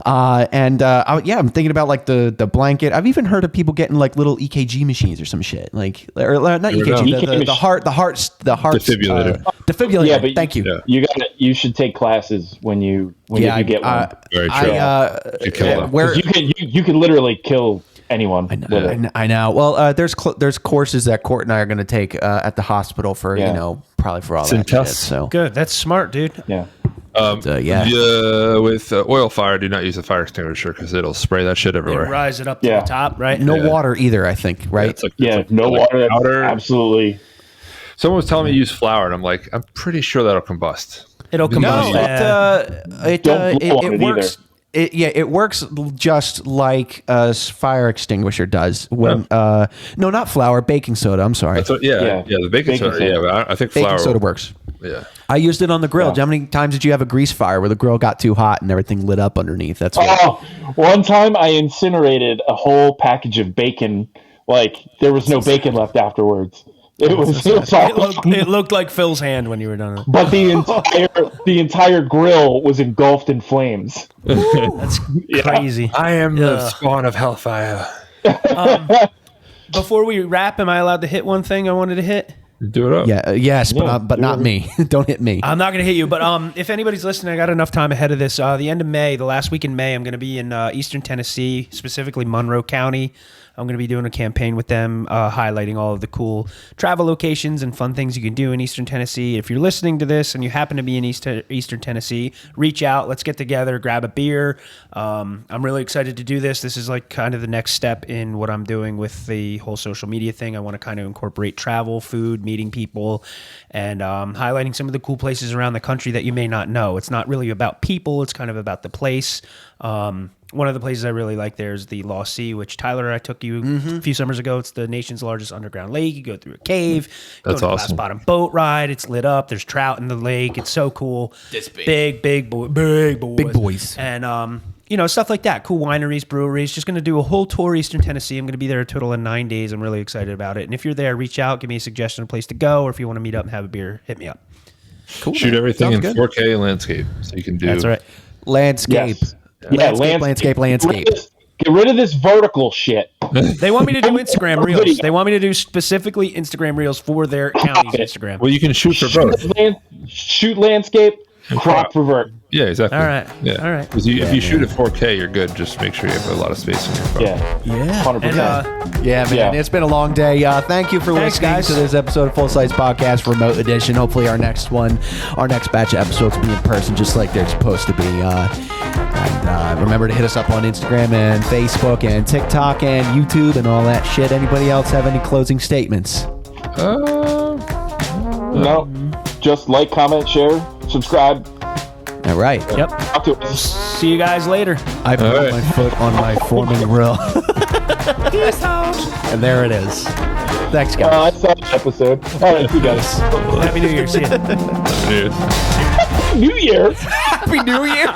I'm thinking about like the blanket. I've even heard of people getting like little EKG machines or some shit, like or not EKG, the heart defibrillator. Defibrillator. Yeah, but thank you. You should take classes when you get one. Very true. You can literally kill anyone. I know. Well, there's courses that Court and I are going to take at the hospital for probably for all that shit. So good. That's smart, dude. Yeah. With oil fire, do not use a fire extinguisher because it'll spray that shit everywhere. Rise it up to the top, right? No water either, I think, right? No water. Absolutely. Someone was telling me to use flour, and I'm like, I'm pretty sure that'll combust. It'll combust. It works. It works just like a fire extinguisher does. When no, not flour, baking soda. I'm sorry. The baking soda. Yeah, but I think flour. Baking soda works. Yeah, I used it on the grill. How many times did you have a grease fire where the grill got too hot and everything lit up underneath? That's one time I incinerated a whole package of bacon. Like there was no bacon left afterwards. It looked like Phil's hand when you were done. But the entire grill was engulfed in flames. That's crazy. I am the spawn of hellfire. Before we wrap, am I allowed to hit one thing I wanted to hit? Do it up. Yeah, yes, but not me. Don't hit me. I'm not going to hit you, but if anybody's listening, I got enough time ahead of this. The end of May, the last week in May, I'm going to be in Eastern Tennessee, specifically Monroe County. I'm going to be doing a campaign with them, highlighting all of the cool travel locations and fun things you can do in Eastern Tennessee. If you're listening to this and you happen to be in Eastern Tennessee, reach out. Let's get together, grab a beer. I'm really excited to do this. This is like kind of the next step in what I'm doing with the whole social media thing. I want to kind of incorporate travel, food, meeting people, and highlighting some of the cool places around the country that you may not know. It's not really about people. It's kind of about the place. One of the places I really like there is the Lost Sea, which Tyler, I took you a few summers ago. It's the nation's largest underground lake. You go through a cave. That's go to awesome. Glass bottom boat ride. It's lit up. There's trout in the lake. It's so cool. This big. Big boys. Big boys. And, stuff like that. Cool wineries, breweries. Just going to do a whole tour Eastern Tennessee. I'm going to be there a total of 9 days. I'm really excited about it. And if you're there, reach out. Give me a suggestion of a place to go. Or if you want to meet up and have a beer, hit me up. Cool. Shoot everything in 4K landscape so you can do. That's right. Landscape. Yes. Landscape. Get rid of this vertical shit. They want me to do Instagram Reels. They want me to do specifically Instagram Reels for their county's Instagram. Well, you can shoot for both. Shoot landscape, crop revert. Yeah, exactly. All right. Yeah. All right. Because if you shoot at 4K, you're good. Just make sure you have a lot of space in your phone. Yeah. 100%. Man. It's been a long day. Thank you for listening to this episode of Full Size Podcast Remote Edition. Hopefully our next batch of episodes will be in person just like they're supposed to be. And remember to hit us up on Instagram and Facebook and TikTok and YouTube and all that shit. Anybody else have any closing statements? No. Just like, comment, share, subscribe. All right. Yep. Talk to us. See you guys later. I put my foot on my forming grill. And there it is. Thanks, guys. I saw the episode. All right, see you guys. Happy New Year. See you. New Year. Happy New Year.